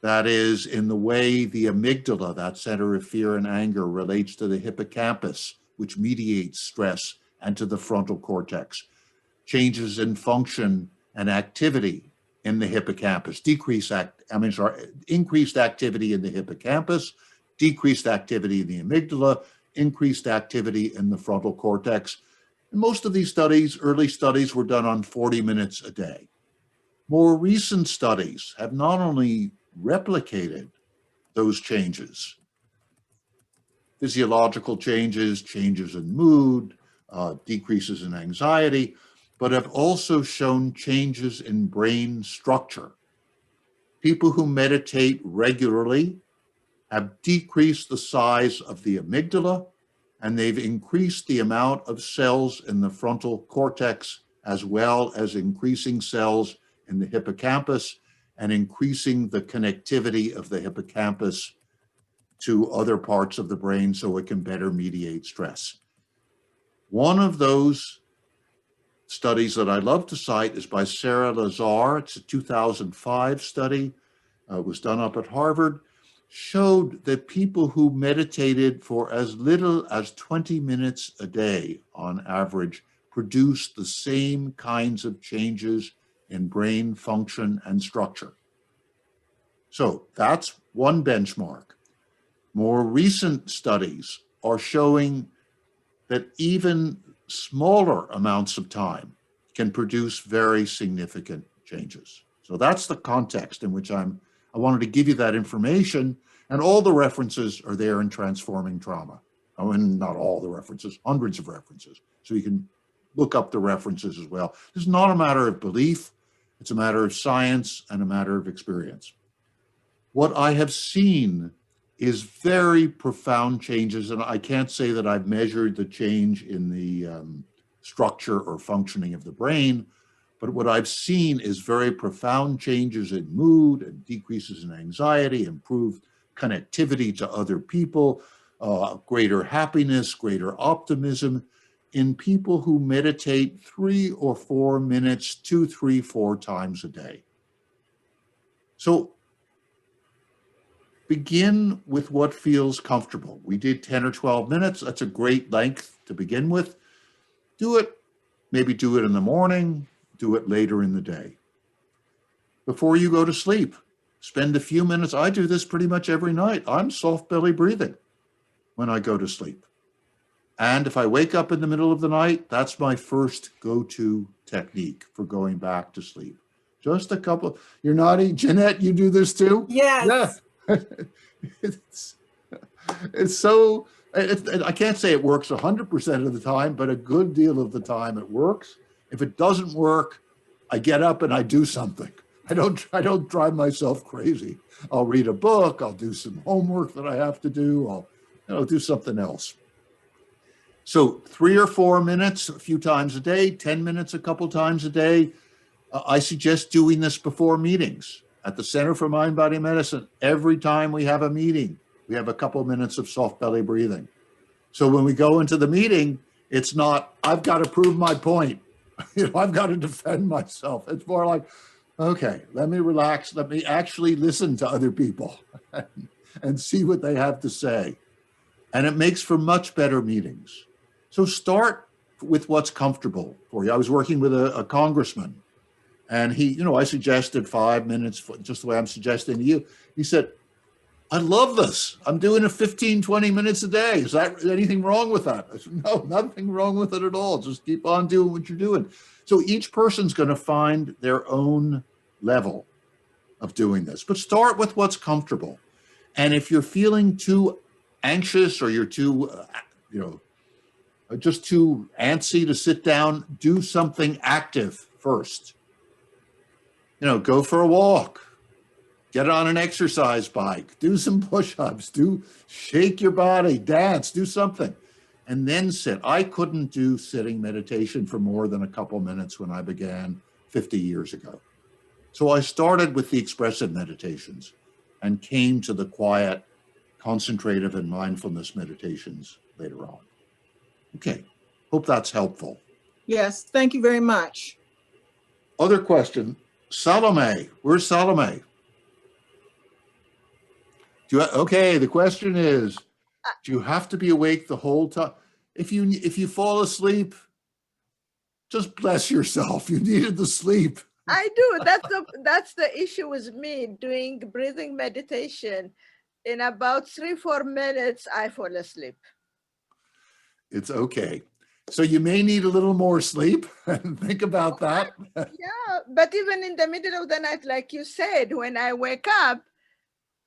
That is, in the way the amygdala, that center of fear and anger, relates to the hippocampus, which mediates stress, and to the frontal cortex. Changes in function and activity in the hippocampus, increased activity in the hippocampus, decreased activity in the amygdala, increased activity in the frontal cortex. And most of these studies, early studies, were done on 40 minutes a day. More recent studies have not only replicated those changes, physiological changes, changes in mood, decreases in anxiety, but have also shown changes in brain structure. People who meditate regularly have decreased the size of the amygdala, and they've increased the amount of cells in the frontal cortex, as well as increasing cells in the hippocampus and increasing the connectivity of the hippocampus to other parts of the brain so it can better mediate stress. One of those studies that I love to cite is by Sarah Lazar. It's a 2005 study. It was done up at Harvard, showed that people who meditated for as little as 20 minutes a day on average produced the same kinds of changes in brain function and structure. So that's one benchmark. More recent studies are showing that even smaller amounts of time can produce very significant changes. So that's the context in which I wanted to give you that information, and all the references are there in Transforming Trauma. I mean, not all the references, hundreds of references. So you can look up the references as well. This is not a matter of belief. It's a matter of science and a matter of experience. What I have seen is very profound changes, and I can't say that I've measured the change in the structure or functioning of the brain, but what I've seen is very profound changes in mood and decreases in anxiety, improved connectivity to other people, greater happiness, greater optimism in people who meditate 3 or 4 minutes, 2, 3, 4 times a day. So begin with what feels comfortable. We did 10 or 12 minutes. That's a great length to begin with. Do it, maybe do it in the morning, do it later in the day. Before you go to sleep, spend a few minutes. I do this pretty much every night. I'm soft belly breathing when I go to sleep. And if I wake up in the middle of the night, that's my first go-to technique for going back to sleep. Just a couple. You're nodding. Jeanette, you do this too? Yes. Yeah. It's so, I can't say it works 100% of the time, but a good deal of the time it works. If it doesn't work, I get up and I do something. I don't drive myself crazy. I'll read a book. I'll do some homework that I have to do. I'll do something else. So 3 or 4 minutes a few times a day, 10 minutes a couple times a day. I suggest doing this before meetings. At the Center for Mind Body Medicine, every time we have a meeting, we have a couple of minutes of soft belly breathing. So when we go into the meeting, it's not, I've got to prove my point. I've got to defend myself. It's more like, okay, let me relax. Let me actually listen to other people and see what they have to say. And it makes for much better meetings. So start with what's comfortable for you. I was working with a congressman, and he, I suggested 5 minutes, just the way I'm suggesting to you. He said, I love this. I'm doing it 15, 20 minutes a day. Is anything wrong with that? I said, no, nothing wrong with it at all. Just keep on doing what you're doing. So each person's going to find their own level of doing this, but start with what's comfortable. And if you're feeling too anxious or you're too, just too antsy to sit down, do something active first. Go for a walk. Get on an exercise bike, do some push-ups, shake your body, dance, do something, and then sit. I couldn't do sitting meditation for more than a couple minutes when I began 50 years ago. So I started with the expressive meditations and came to the quiet, concentrative and mindfulness meditations later on. Okay, hope that's helpful. Yes, thank you very much. Other question, Salome, where's Salome? Okay, the question is, do you have to be awake the whole time? If you fall asleep, just bless yourself. You needed the sleep. I do. That's the issue with me doing breathing meditation. In about 3-4 minutes, I fall asleep. It's okay. So you may need a little more sleep. Think about that. Yeah, but even in the middle of the night, like you said, when I wake up,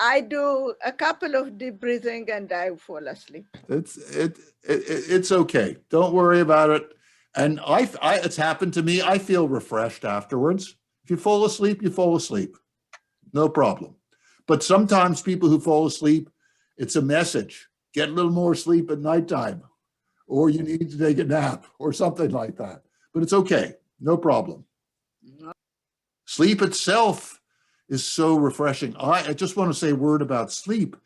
I do a couple of deep breathing and I fall asleep. It's okay. Don't worry about it. And it's happened to me. I feel refreshed afterwards. If you fall asleep, you fall asleep. No problem. But sometimes people who fall asleep, it's a message. Get a little more sleep at nighttime, or you need to take a nap or something like that. But it's okay. No problem. Sleep itself is so refreshing. I just want to say a word about sleep.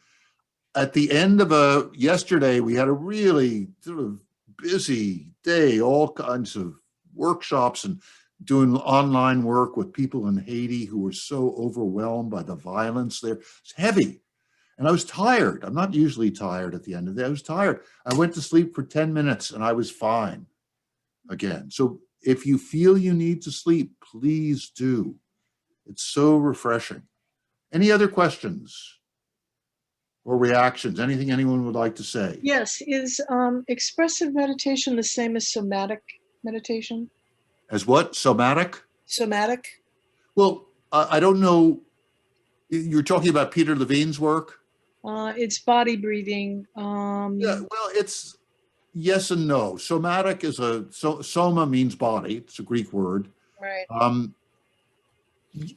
At the end of yesterday, we had a really sort of busy day, all kinds of workshops and doing online work with people in Haiti who were so overwhelmed by the violence there. It's heavy. And I was tired. I'm not usually tired at the end of the day. I was tired. I went to sleep for 10 minutes and I was fine again. So if you feel you need to sleep, please do. It's so refreshing. Any other questions or reactions? Anything anyone would like to say? Yes, is expressive meditation the same as somatic meditation? As what? Somatic? Somatic? Well, I don't know. You're talking about Peter Levine's work? It's body breathing. Yeah, well, it's yes and no. Somatic is soma means body. It's a Greek word. Right.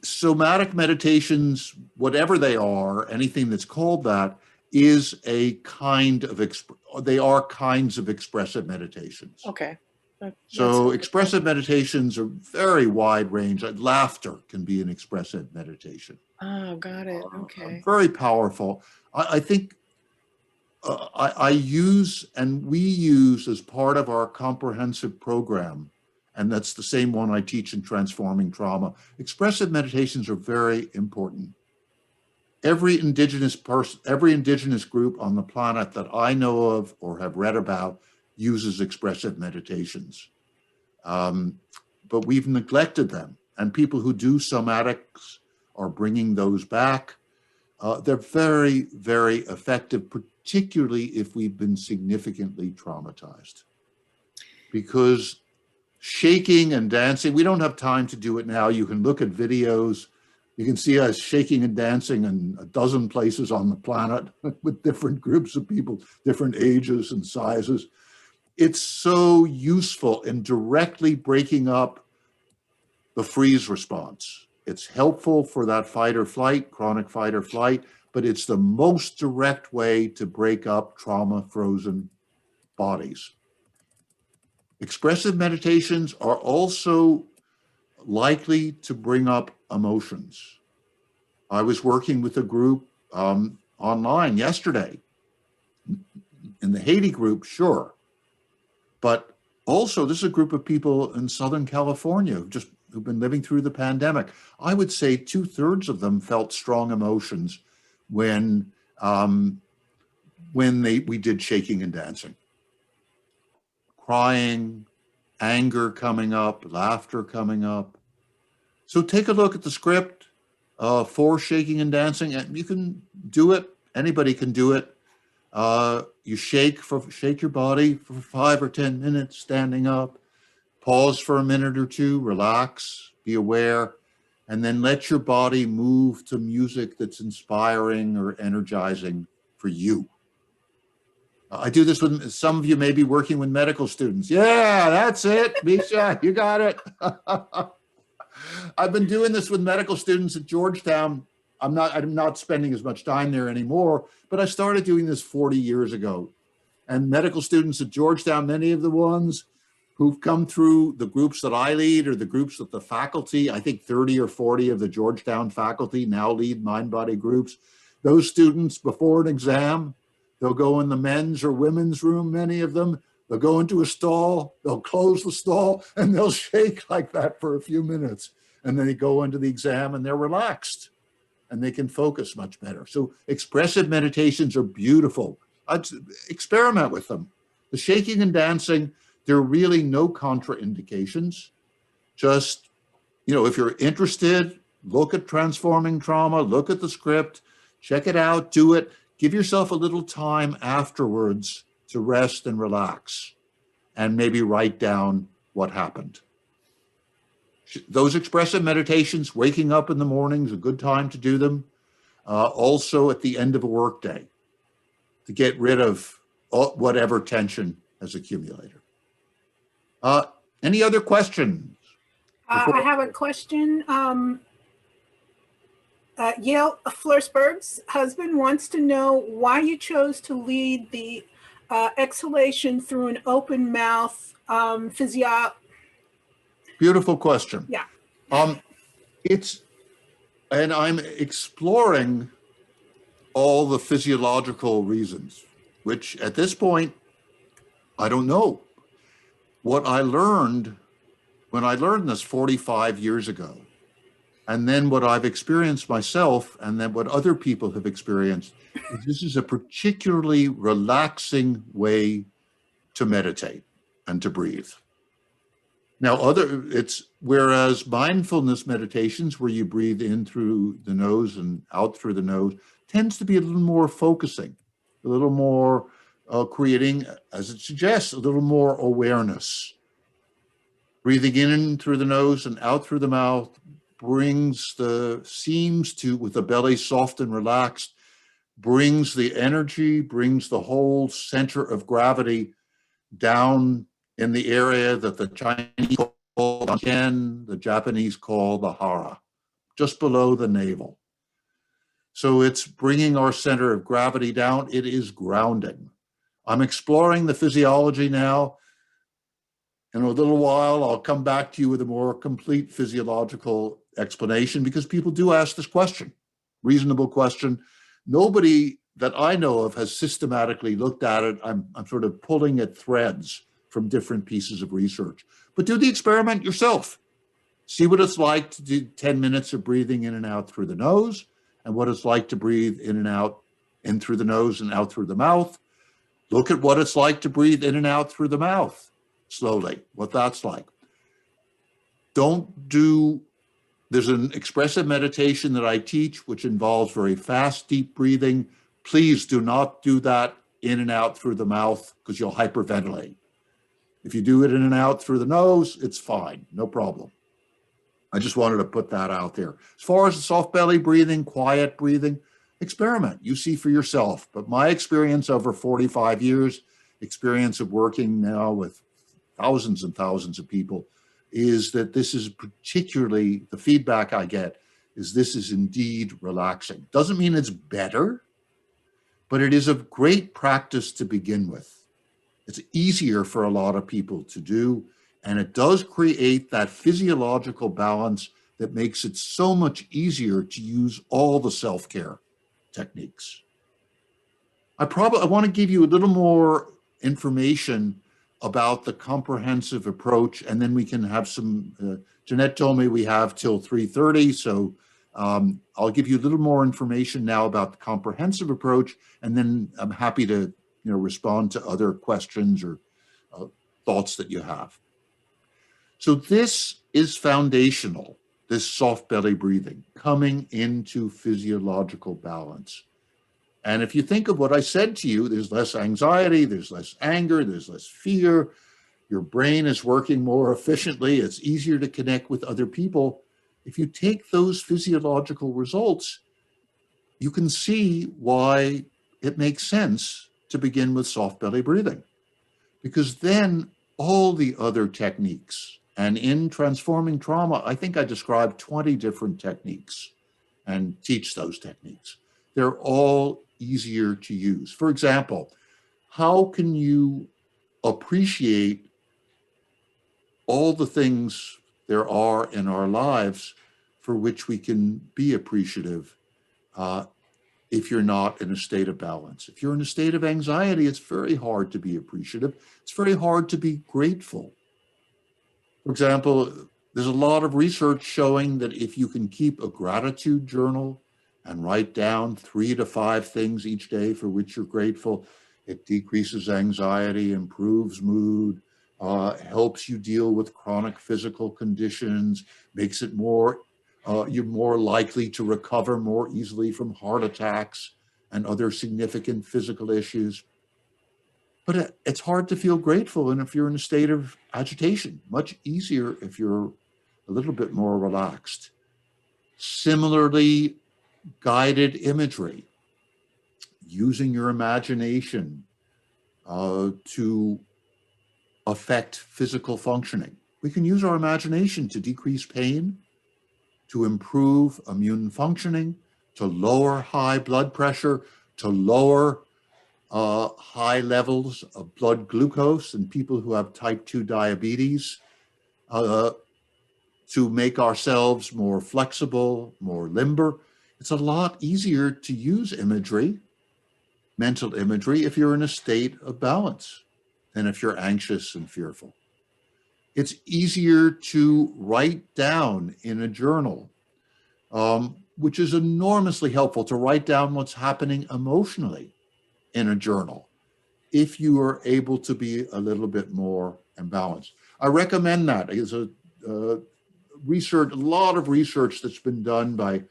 Somatic meditations, whatever they are, anything that's called that, is a kind of, they are kinds of expressive meditations. Okay. So expressive meditations are very wide range. Laughter can be an expressive meditation. Oh, got it. Okay. Very powerful. I think I use and we use as part of our comprehensive program, and that's the same one I teach in Transforming Trauma. Expressive meditations are very important. Every indigenous person, every indigenous group on the planet that I know of or have read about uses expressive meditations. But we've neglected them. And people who do somatics are bringing those back. They're very, very effective, particularly if we've been significantly traumatized. Because shaking and dancing, we don't have time to do it now. You can look at videos. You can see us shaking and dancing in a dozen places on the planet with different groups of people, different ages and sizes. It's so useful in directly breaking up the freeze response. It's helpful for that fight or flight, chronic fight or flight, but it's the most direct way to break up trauma-frozen bodies. Expressive meditations are also likely to bring up emotions. I was working with a group online yesterday. In the Haiti group, sure. But also, this is a group of people in Southern California who've been living through the pandemic. I would say 2/3 of them felt strong emotions when we did shaking and dancing. Crying, anger coming up, laughter coming up. So take a look at the script for shaking and dancing, and you can do it. Anybody can do it. You shake your body for 5 or 10 minutes, standing up. Pause for a minute or two, relax, be aware, and then let your body move to music that's inspiring or energizing for you. I do this with some of you may be working with medical students. Yeah, that's it, Misha, you got it. I've been doing this with medical students at Georgetown. I'm not spending as much time there anymore, but I started doing this 40 years ago. And medical students at Georgetown, many of the ones who've come through the groups that I lead or the groups that the faculty, I think 30 or 40 of the Georgetown faculty now lead mind-body groups. Those students, before an exam, they'll go in the men's or women's room, many of them. They'll go into a stall, they'll close the stall, and they'll shake like that for a few minutes. And then they go into the exam and they're relaxed and they can focus much better. So expressive meditations are beautiful. I'd experiment with them. The shaking and dancing, there are really no contraindications. Just, if you're interested, look at Transforming Trauma, look at the script, check it out, do it. Give yourself a little time afterwards to rest and relax and maybe write down what happened. Those expressive meditations, waking up in the morning is a good time to do them. Also at the end of a workday to get rid of whatever tension has accumulated. Any other questions? I have a question. Yale Flersberg's husband wants to know why you chose to lead the exhalation through an open mouth Beautiful question. Yeah. And I'm exploring all the physiological reasons, which at this point, I don't know. What I learned when I learned this 45 years ago, and then what I've experienced myself, and then what other people have experienced, is this is a particularly relaxing way to meditate and to breathe. Now, whereas mindfulness meditations, where you breathe in through the nose and out through the nose, tends to be a little more focusing, a little more creating, as it suggests, a little more awareness. Breathing in through the nose and out through the mouth seems to, with the belly soft and relaxed, brings the energy, brings the whole center of gravity down in the area that the Chinese call Ken, the Japanese call the hara, just below the navel. So it's bringing our center of gravity down. It is grounding. I'm exploring the physiology now. In a little while, I'll come back to you with a more complete physiological explanation, because people do ask this question, reasonable question. Nobody that I know of has systematically looked at it. I'm sort of pulling at threads from different pieces of research. But do the experiment yourself. See what it's like to do 10 minutes of breathing in and out through the nose, and what it's like to breathe in and out, in through the nose and out through the mouth. Look at what it's like to breathe in and out through the mouth slowly, what that's like. There's an expressive meditation that I teach, which involves very fast, deep breathing. Please do not do that in and out through the mouth, because you'll hyperventilate. If you do it in and out through the nose, it's fine, no problem. I just wanted to put that out there. As far as the soft belly breathing, quiet breathing, experiment, you see for yourself. But my experience over 45 years, experience of working now with thousands and thousands of people, is that this is particularly, the feedback I get is this is indeed relaxing. Doesn't mean it's better, but it is a great practice to begin with. It's easier for a lot of people to do, and it does create that physiological balance that makes it so much easier to use all the self-care techniques. I want to give you a little more information about the comprehensive approach, and then we can have some, Jeanette told me we have till 3:30, so I'll give you a little more information now about the comprehensive approach, and then I'm happy to respond to other questions or thoughts that you have. So this is foundational, this soft belly breathing, coming into physiological balance. And if you think of what I said to you, there's less anxiety, there's less anger, there's less fear, your brain is working more efficiently, it's easier to connect with other people. If you take those physiological results, you can see why it makes sense to begin with soft belly breathing. Because then all the other techniques, and in Transforming Trauma, I think I described 20 different techniques and teach those techniques. They're all easier to use. For example, how can you appreciate all the things there are in our lives for which we can be appreciative if you're not in a state of balance. If you're in a state of anxiety, it's very hard to be appreciative. It's very hard to be grateful. For example, there's a lot of research showing that if you can keep a gratitude journal and write down 3 to 5 things each day for which you're grateful, it decreases anxiety, improves mood, helps you deal with chronic physical conditions, makes it more, you're more likely to recover more easily from heart attacks and other significant physical issues. But it's hard to feel grateful, and if you're in a state of agitation, much easier if you're a little bit more relaxed. Similarly, guided imagery, using your imagination to affect physical functioning. We can use our imagination to decrease pain, to improve immune functioning, to lower high blood pressure, to lower high levels of blood glucose in people who have type 2 diabetes, to make ourselves more flexible, more limber. It's a lot easier to use imagery, mental imagery, if you're in a state of balance than if you're anxious and fearful. It's easier to write down in a journal, which is enormously helpful, to write down what's happening emotionally in a journal, if you are able to be a little bit more imbalanced. I recommend that. It's a lot of research that's been done by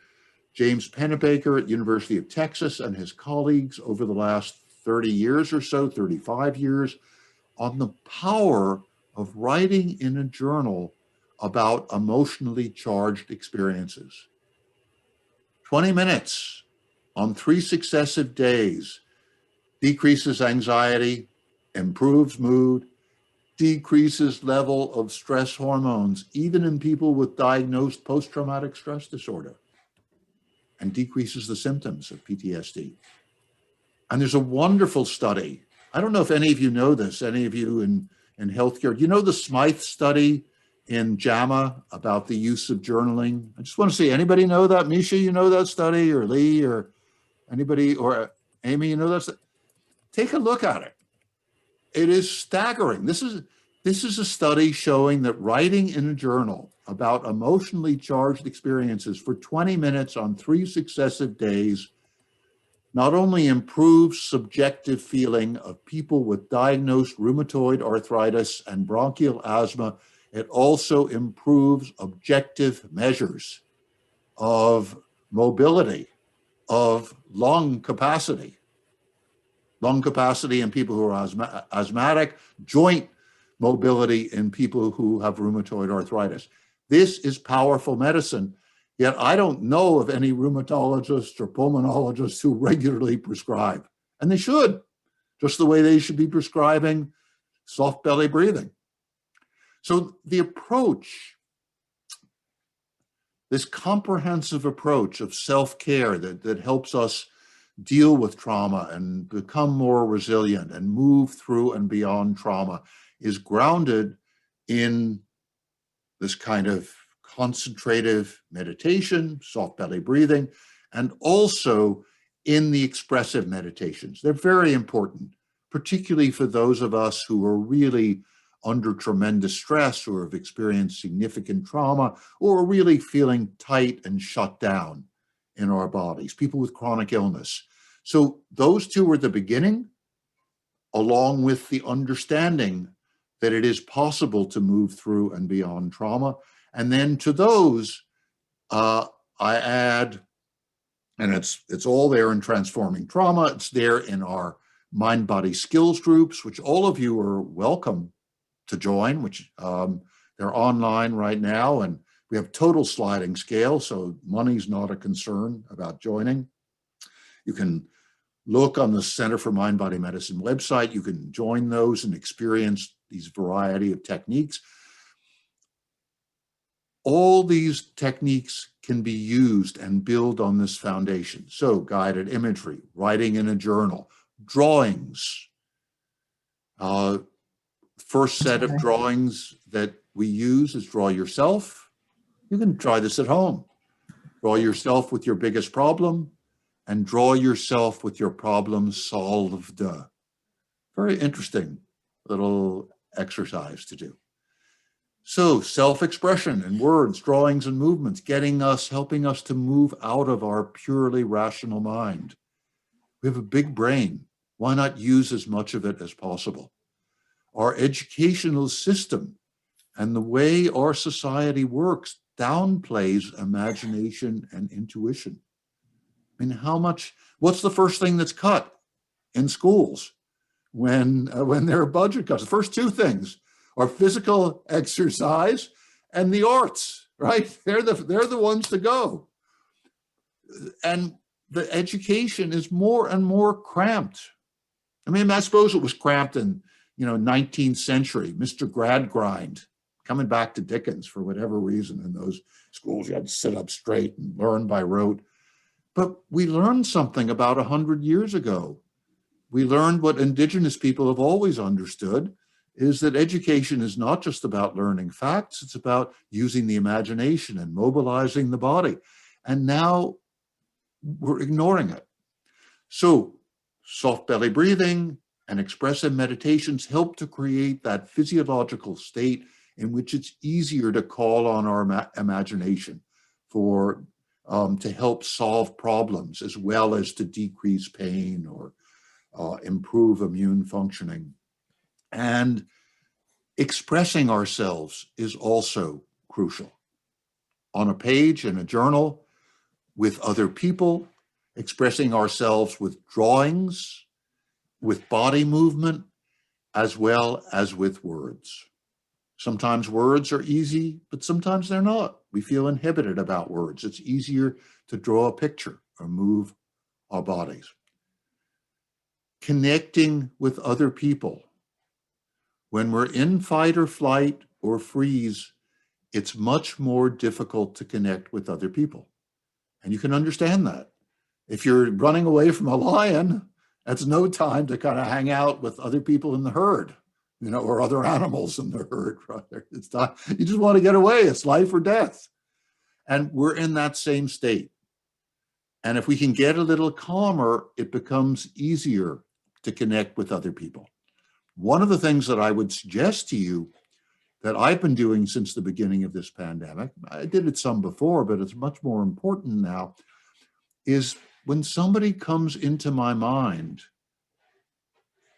James Pennebaker at University of Texas and his colleagues over the last 30 years or so, 35 years, on the power of writing in a journal about emotionally charged experiences. 20 minutes on 3 successive days decreases anxiety, improves mood, decreases level of stress hormones, even in people with diagnosed post-traumatic stress disorder, and decreases the symptoms of PTSD. And there's a wonderful study. I don't know if any of you know this, any of you in healthcare. You know the Smythe study in JAMA about the use of journaling? I just want to see, anybody know that? Misha, you know that study? Or Lee, or anybody, or Amy, you know that study? Take a look at it. It is staggering. This is a study showing that writing in a journal about emotionally charged experiences for 20 minutes on 3 successive days not only improves subjective feeling of people with diagnosed rheumatoid arthritis and bronchial asthma, it also improves objective measures of mobility, of lung capacity in people who are asthmatic, joint mobility in people who have rheumatoid arthritis. This is powerful medicine, yet I don't know of any rheumatologists or pulmonologists who regularly prescribe, and they should, just the way they should be prescribing soft belly breathing. So the approach, this comprehensive approach of self-care that helps us deal with trauma and become more resilient and move through and beyond trauma, is grounded in this kind of concentrative meditation, soft belly breathing, and also in the expressive meditations. They're very important, particularly for those of us who are really under tremendous stress or have experienced significant trauma or are really feeling tight and shut down in our bodies, people with chronic illness. So those two are the beginning, along with the understanding that it is possible to move through and beyond trauma. And then to those, I add, and it's all there in Transforming Trauma. It's there in our mind-body skills groups, which all of you are welcome to join, which they're online right now. And we have total sliding scale, so money's not a concern about joining. You can look on the Center for Mind-Body Medicine website. You can join those and experience these variety of techniques. All these techniques can be used and build on this foundation. So guided imagery, writing in a journal, drawings. First set of drawings that we use is draw yourself. You can try this at home. Draw yourself with your biggest problem. and draw yourself with your problem solved. Very interesting little exercise to do. So self-expression in words, drawings, and movements, helping us to move out of our purely rational mind. We have a big brain. Why not use as much of it as possible? Our educational system and the way our society works downplays imagination and intuition. I mean, what's the first thing that's cut in schools when there are budget cuts? The first two things are physical exercise and the arts, right? They're the ones to go. And the education is more and more cramped. I mean, I suppose it was cramped in, 19th century, Mr. Gradgrind, coming back to Dickens for whatever reason. In those schools, you had to sit up straight and learn by rote. But we learned something about 100 years ago. We learned what indigenous people have always understood, is that education is not just about learning facts, it's about using the imagination and mobilizing the body. And now we're ignoring it. So soft belly breathing and expressive meditations help to create that physiological state in which it's easier to call on our imagination to help solve problems, as well as to decrease pain or improve immune functioning. And expressing ourselves is also crucial. On a page, in a journal, with other people, expressing ourselves with drawings, with body movement, as well as with words. Sometimes words are easy, but sometimes they're not. We feel inhibited about words. It's easier to draw a picture or move our bodies. Connecting with other people. When we're in fight or flight or freeze, it's much more difficult to connect with other people. And you can understand that. If you're running away from a lion, that's no time to kind of hang out with other people in the herd, or other animals in the herd, right? It's not, you just want to get away. It's life or death. And we're in that same state. And if we can get a little calmer, it becomes easier to connect with other people. One of the things that I would suggest to you that I've been doing since the beginning of this pandemic, I did it some before, but it's much more important now, is when somebody comes into my mind,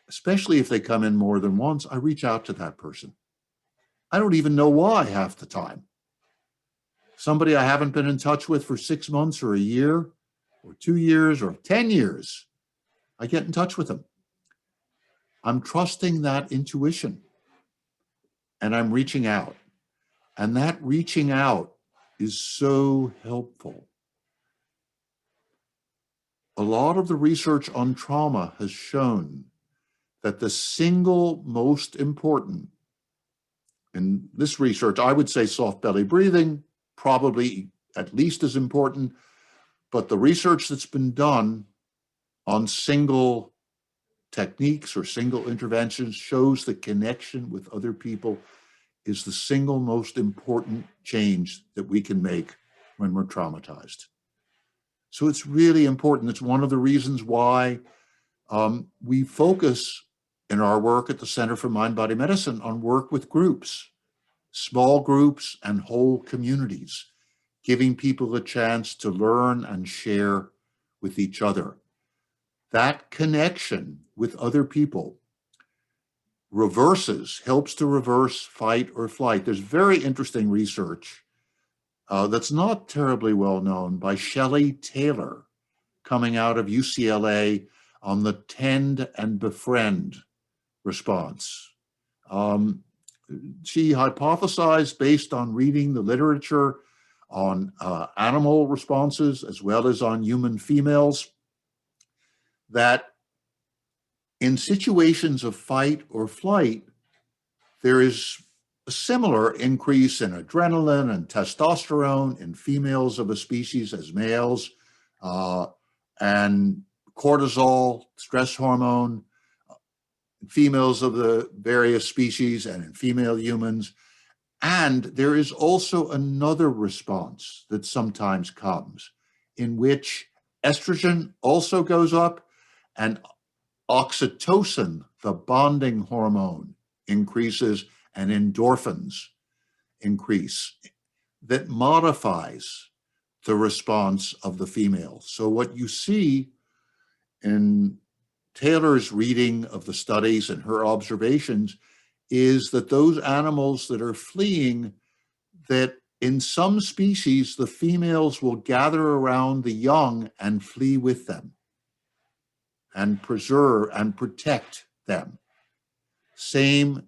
especially if they come in more than once, I reach out to that person. I don't even know why half the time. Somebody I haven't been in touch with for 6 months or a year or 2 years or 10 years, I get in touch with them. I'm trusting that intuition and I'm reaching out. And that reaching out is so helpful. A lot of the research on trauma has shown that the single most important, in this research, I would say soft belly breathing, probably at least as important, but the research that's been done on single techniques or single interventions shows that connection with other people is the single most important change that we can make when we're traumatized. So it's really important. It's one of the reasons why we focus in our work at the Center for Mind-Body Medicine on work with groups, small groups and whole communities, giving people a chance to learn and share with each other. That connection with other people helps to reverse fight or flight. There's very interesting research that's not terribly well known by Shelley Taylor coming out of UCLA on the tend and befriend response. She hypothesized, based on reading the literature on animal responses as well as on human females, that in situations of fight or flight, there is a similar increase in adrenaline and testosterone in females of a species as males, and cortisol, stress hormone, females of the various species and in female humans. And there is also another response that sometimes comes in which Estrogen also goes up, and oxytocin, the bonding hormone, increases, and endorphins increase. That modifies the response of the female. So what you see in Taylor's reading of the studies and her observations is that those animals that are fleeing, that in some species, the females will gather around the young and flee with them and preserve and protect them. Same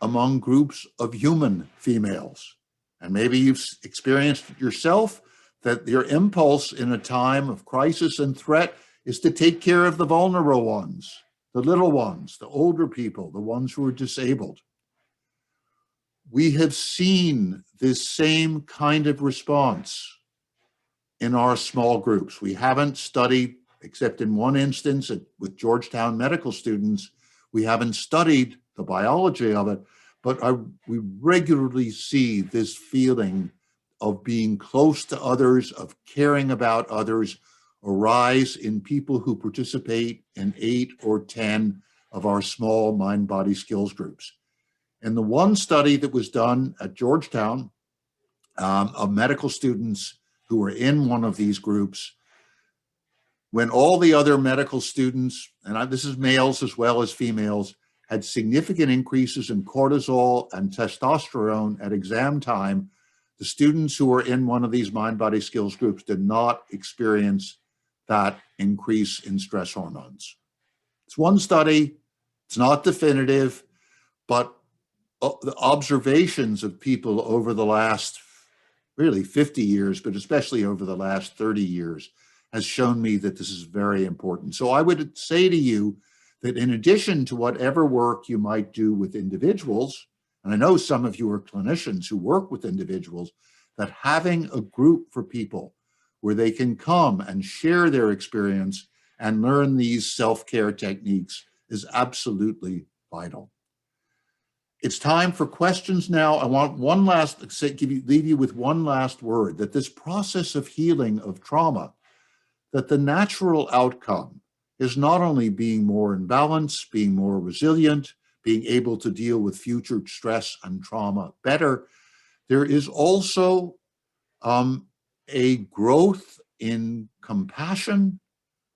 among groups of human females. And maybe you've experienced it yourself, that your impulse in a time of crisis and threat is to take care of the vulnerable ones, the little ones, the older people, the ones who are disabled. We have seen this same kind of response in our small groups. We haven't studied, except in one instance with Georgetown medical students, we haven't studied the biology of it, but we regularly see this feeling of being close to others, of caring about others, arise in people who participate in 8 or 10 of our small mind-body skills groups. And the one study that was done at Georgetown of medical students who were in one of these groups, when all the other medical students, and this is males as well as females, had significant increases in cortisol and testosterone at exam time, the students who were in one of these mind-body skills groups did not experience that increase in stress hormones. It's one study, it's not definitive, but the observations of people over the last really 50 years, but especially over the last 30 years, has shown me that this is very important. So I would say to you that in addition to whatever work you might do with individuals, and I know some of you are clinicians who work with individuals, that having a group for people where they can come and share their experience and learn these self-care techniques is absolutely vital. It's time for questions now. I want leave you with one last word, that this process of healing of trauma, that the natural outcome is not only being more in balance, being more resilient, being able to deal with future stress and trauma better, there is also a growth in compassion,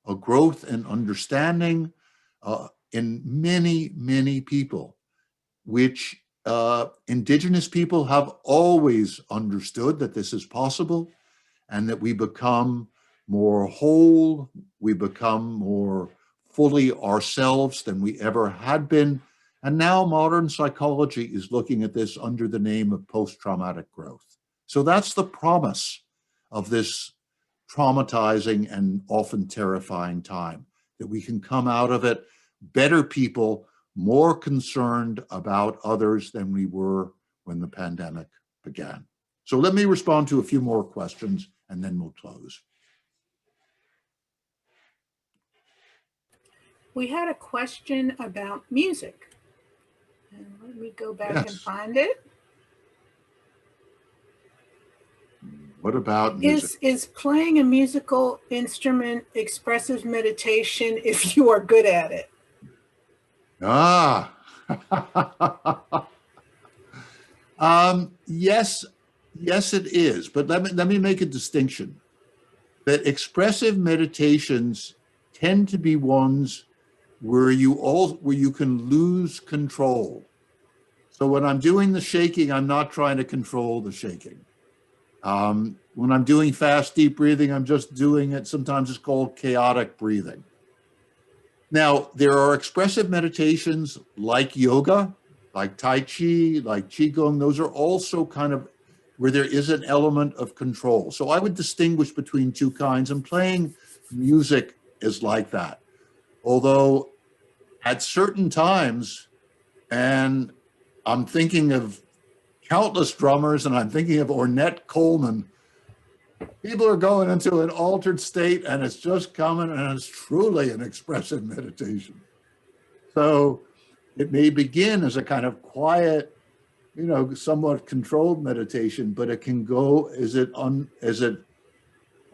a growth in understanding in many, many people, which Indigenous people have always understood that this is possible, and that we become more whole, we become more fully ourselves than we ever had been. And now modern psychology is looking at this under the name of post-traumatic growth. So that's the promise of this traumatizing and often terrifying time, that we can come out of it better people, more concerned about others than we were when the pandemic began. So let me respond to a few more questions and then we'll close. We had a question about music. And let me go back and Yes. find it. What about music? Is playing a musical instrument expressive meditation if you are good at it? Yes, it is. But let me make a distinction. That expressive meditations tend to be ones where you can lose control. So when I'm doing the shaking, I'm not trying to control the shaking. When I'm doing fast, deep breathing, I'm just doing it. Sometimes it's called chaotic breathing. Now, there are expressive meditations like yoga, like Tai Chi, like Qigong. Those are also kind of where there is an element of control. So I would distinguish between two kinds, and playing music is like that. Although at certain times, and I'm thinking of countless drummers, and I'm thinking of Ornette Coleman, people are going into an altered state and it's just coming, and it's truly an expressive meditation. So it may begin as a kind of quiet, somewhat controlled meditation, but it can go as it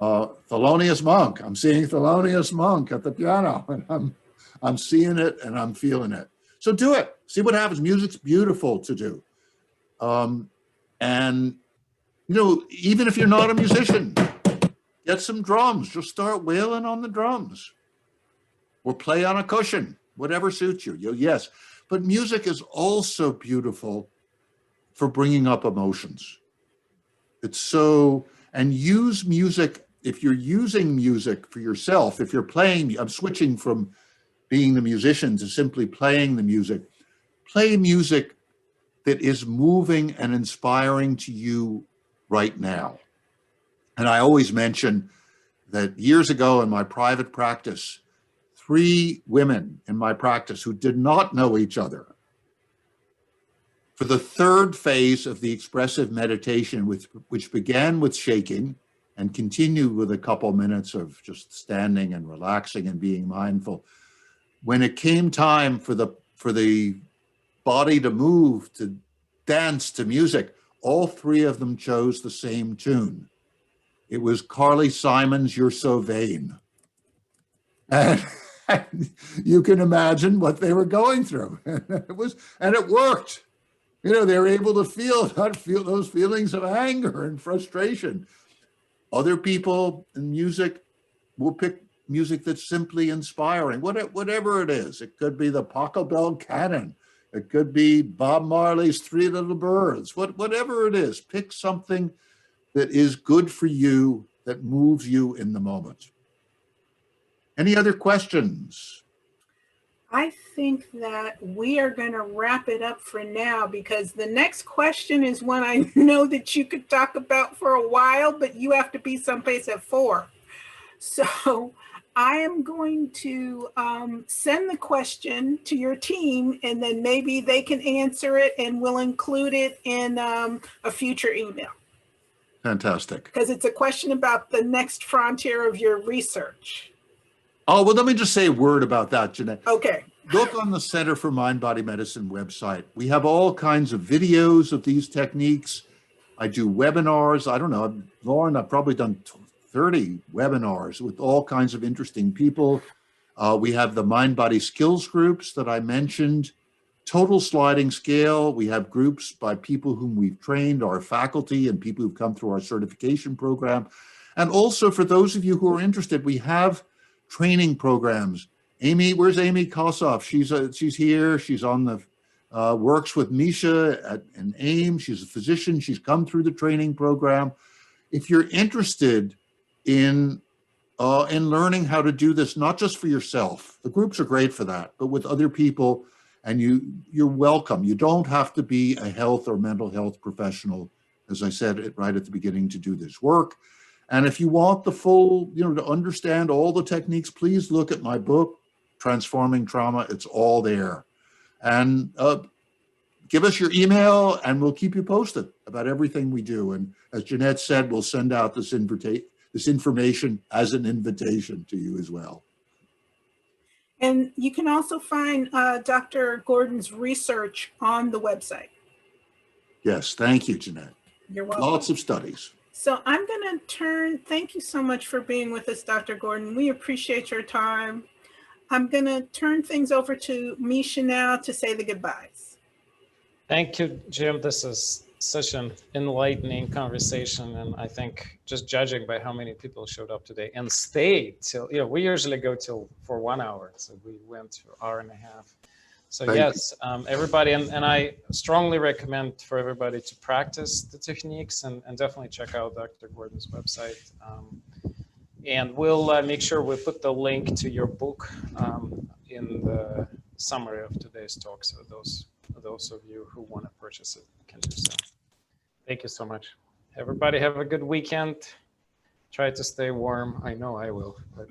Thelonious Monk. I'm seeing Thelonious Monk at the piano, and I'm seeing it and I'm feeling it. So do it. See what happens. Music's beautiful to do. And, you know, even if you're not a musician, get some drums. Just start wailing on the drums or play on a cushion, whatever suits you. Yes, but music is also beautiful for bringing up emotions. It's so, and use music, if you're using music for yourself, if you're playing, I'm switching from being the musician to simply playing the music, play music that is moving and inspiring to you right now. And I always mention that years ago in my private practice, 3 women in my practice who did not know each other, for the 3rd phase of the expressive meditation, which began with shaking and continued with a couple minutes of just standing and relaxing and being mindful, when it came time for the body to move, to dance to music, all 3 of them chose the same tune. It was Carly Simon's "You're So Vain." And you can imagine what they were going through. And it worked. You know, they were able to feel those feelings of anger and frustration. Other people in music will pick music that's simply inspiring, whatever it is. It could be the Pachelbel Canon. It could be Bob Marley's Three Little Birds. Whatever it is, pick something that is good for you, that moves you in the moment. Any other questions? I think that we are going to wrap it up for now, because the next question is one I know that you could talk about for a while, but you have to be someplace at 4. So I am going to send the question to your team, and then maybe they can answer it, and we'll include it in a future email. Fantastic. Because it's a question about the next frontier of your research. Oh, well, let me just say a word about that, Jeanette. Okay. Look on the Center for Mind-Body Medicine website. We have all kinds of videos of these techniques. I do webinars. I don't know, Lauren, I've probably done 30 webinars with all kinds of interesting people. We have the mind-body skills groups that I mentioned, total sliding scale. We have groups by people whom we've trained, our faculty and people who've come through our certification program. And also for those of you who are interested, we have training programs. Amy, where's Amy Kossoff? She's here. She's on the works with Misha and AIM. She's a physician. She's come through the training program. If you're interested in learning how to do this, not just for yourself, the groups are great for that, but with other people, and you're welcome. You don't have to be a health or mental health professional, as I said right at the beginning, to do this work. And if you want the full, to understand all the techniques, please look at my book, Transforming Trauma. It's all there. And give us your email and we'll keep you posted about everything we do. And as Jeanette said, we'll send out this information as an invitation to you as well. And you can also find Dr. Gordon's research on the website. Yes, thank you, Jeanette. You're welcome. Lots of studies. So I'm going to thank you so much for being with us, Dr. Gordon. We appreciate your time. I'm going to turn things over to Misha now to say the goodbyes. Thank you, Jim. This is such an enlightening conversation. And I think just judging by how many people showed up today and stayed till, we usually go for 1 hour. So we went to an hour and a half. So yes, everybody, and I strongly recommend for everybody to practice the techniques and definitely check out Dr. Gordon's website. And we'll make sure we put the link to your book in the summary of today's talk. So those of you who want to purchase it can do so. Thank you so much. Everybody have a good weekend. Try to stay warm. I know I will. But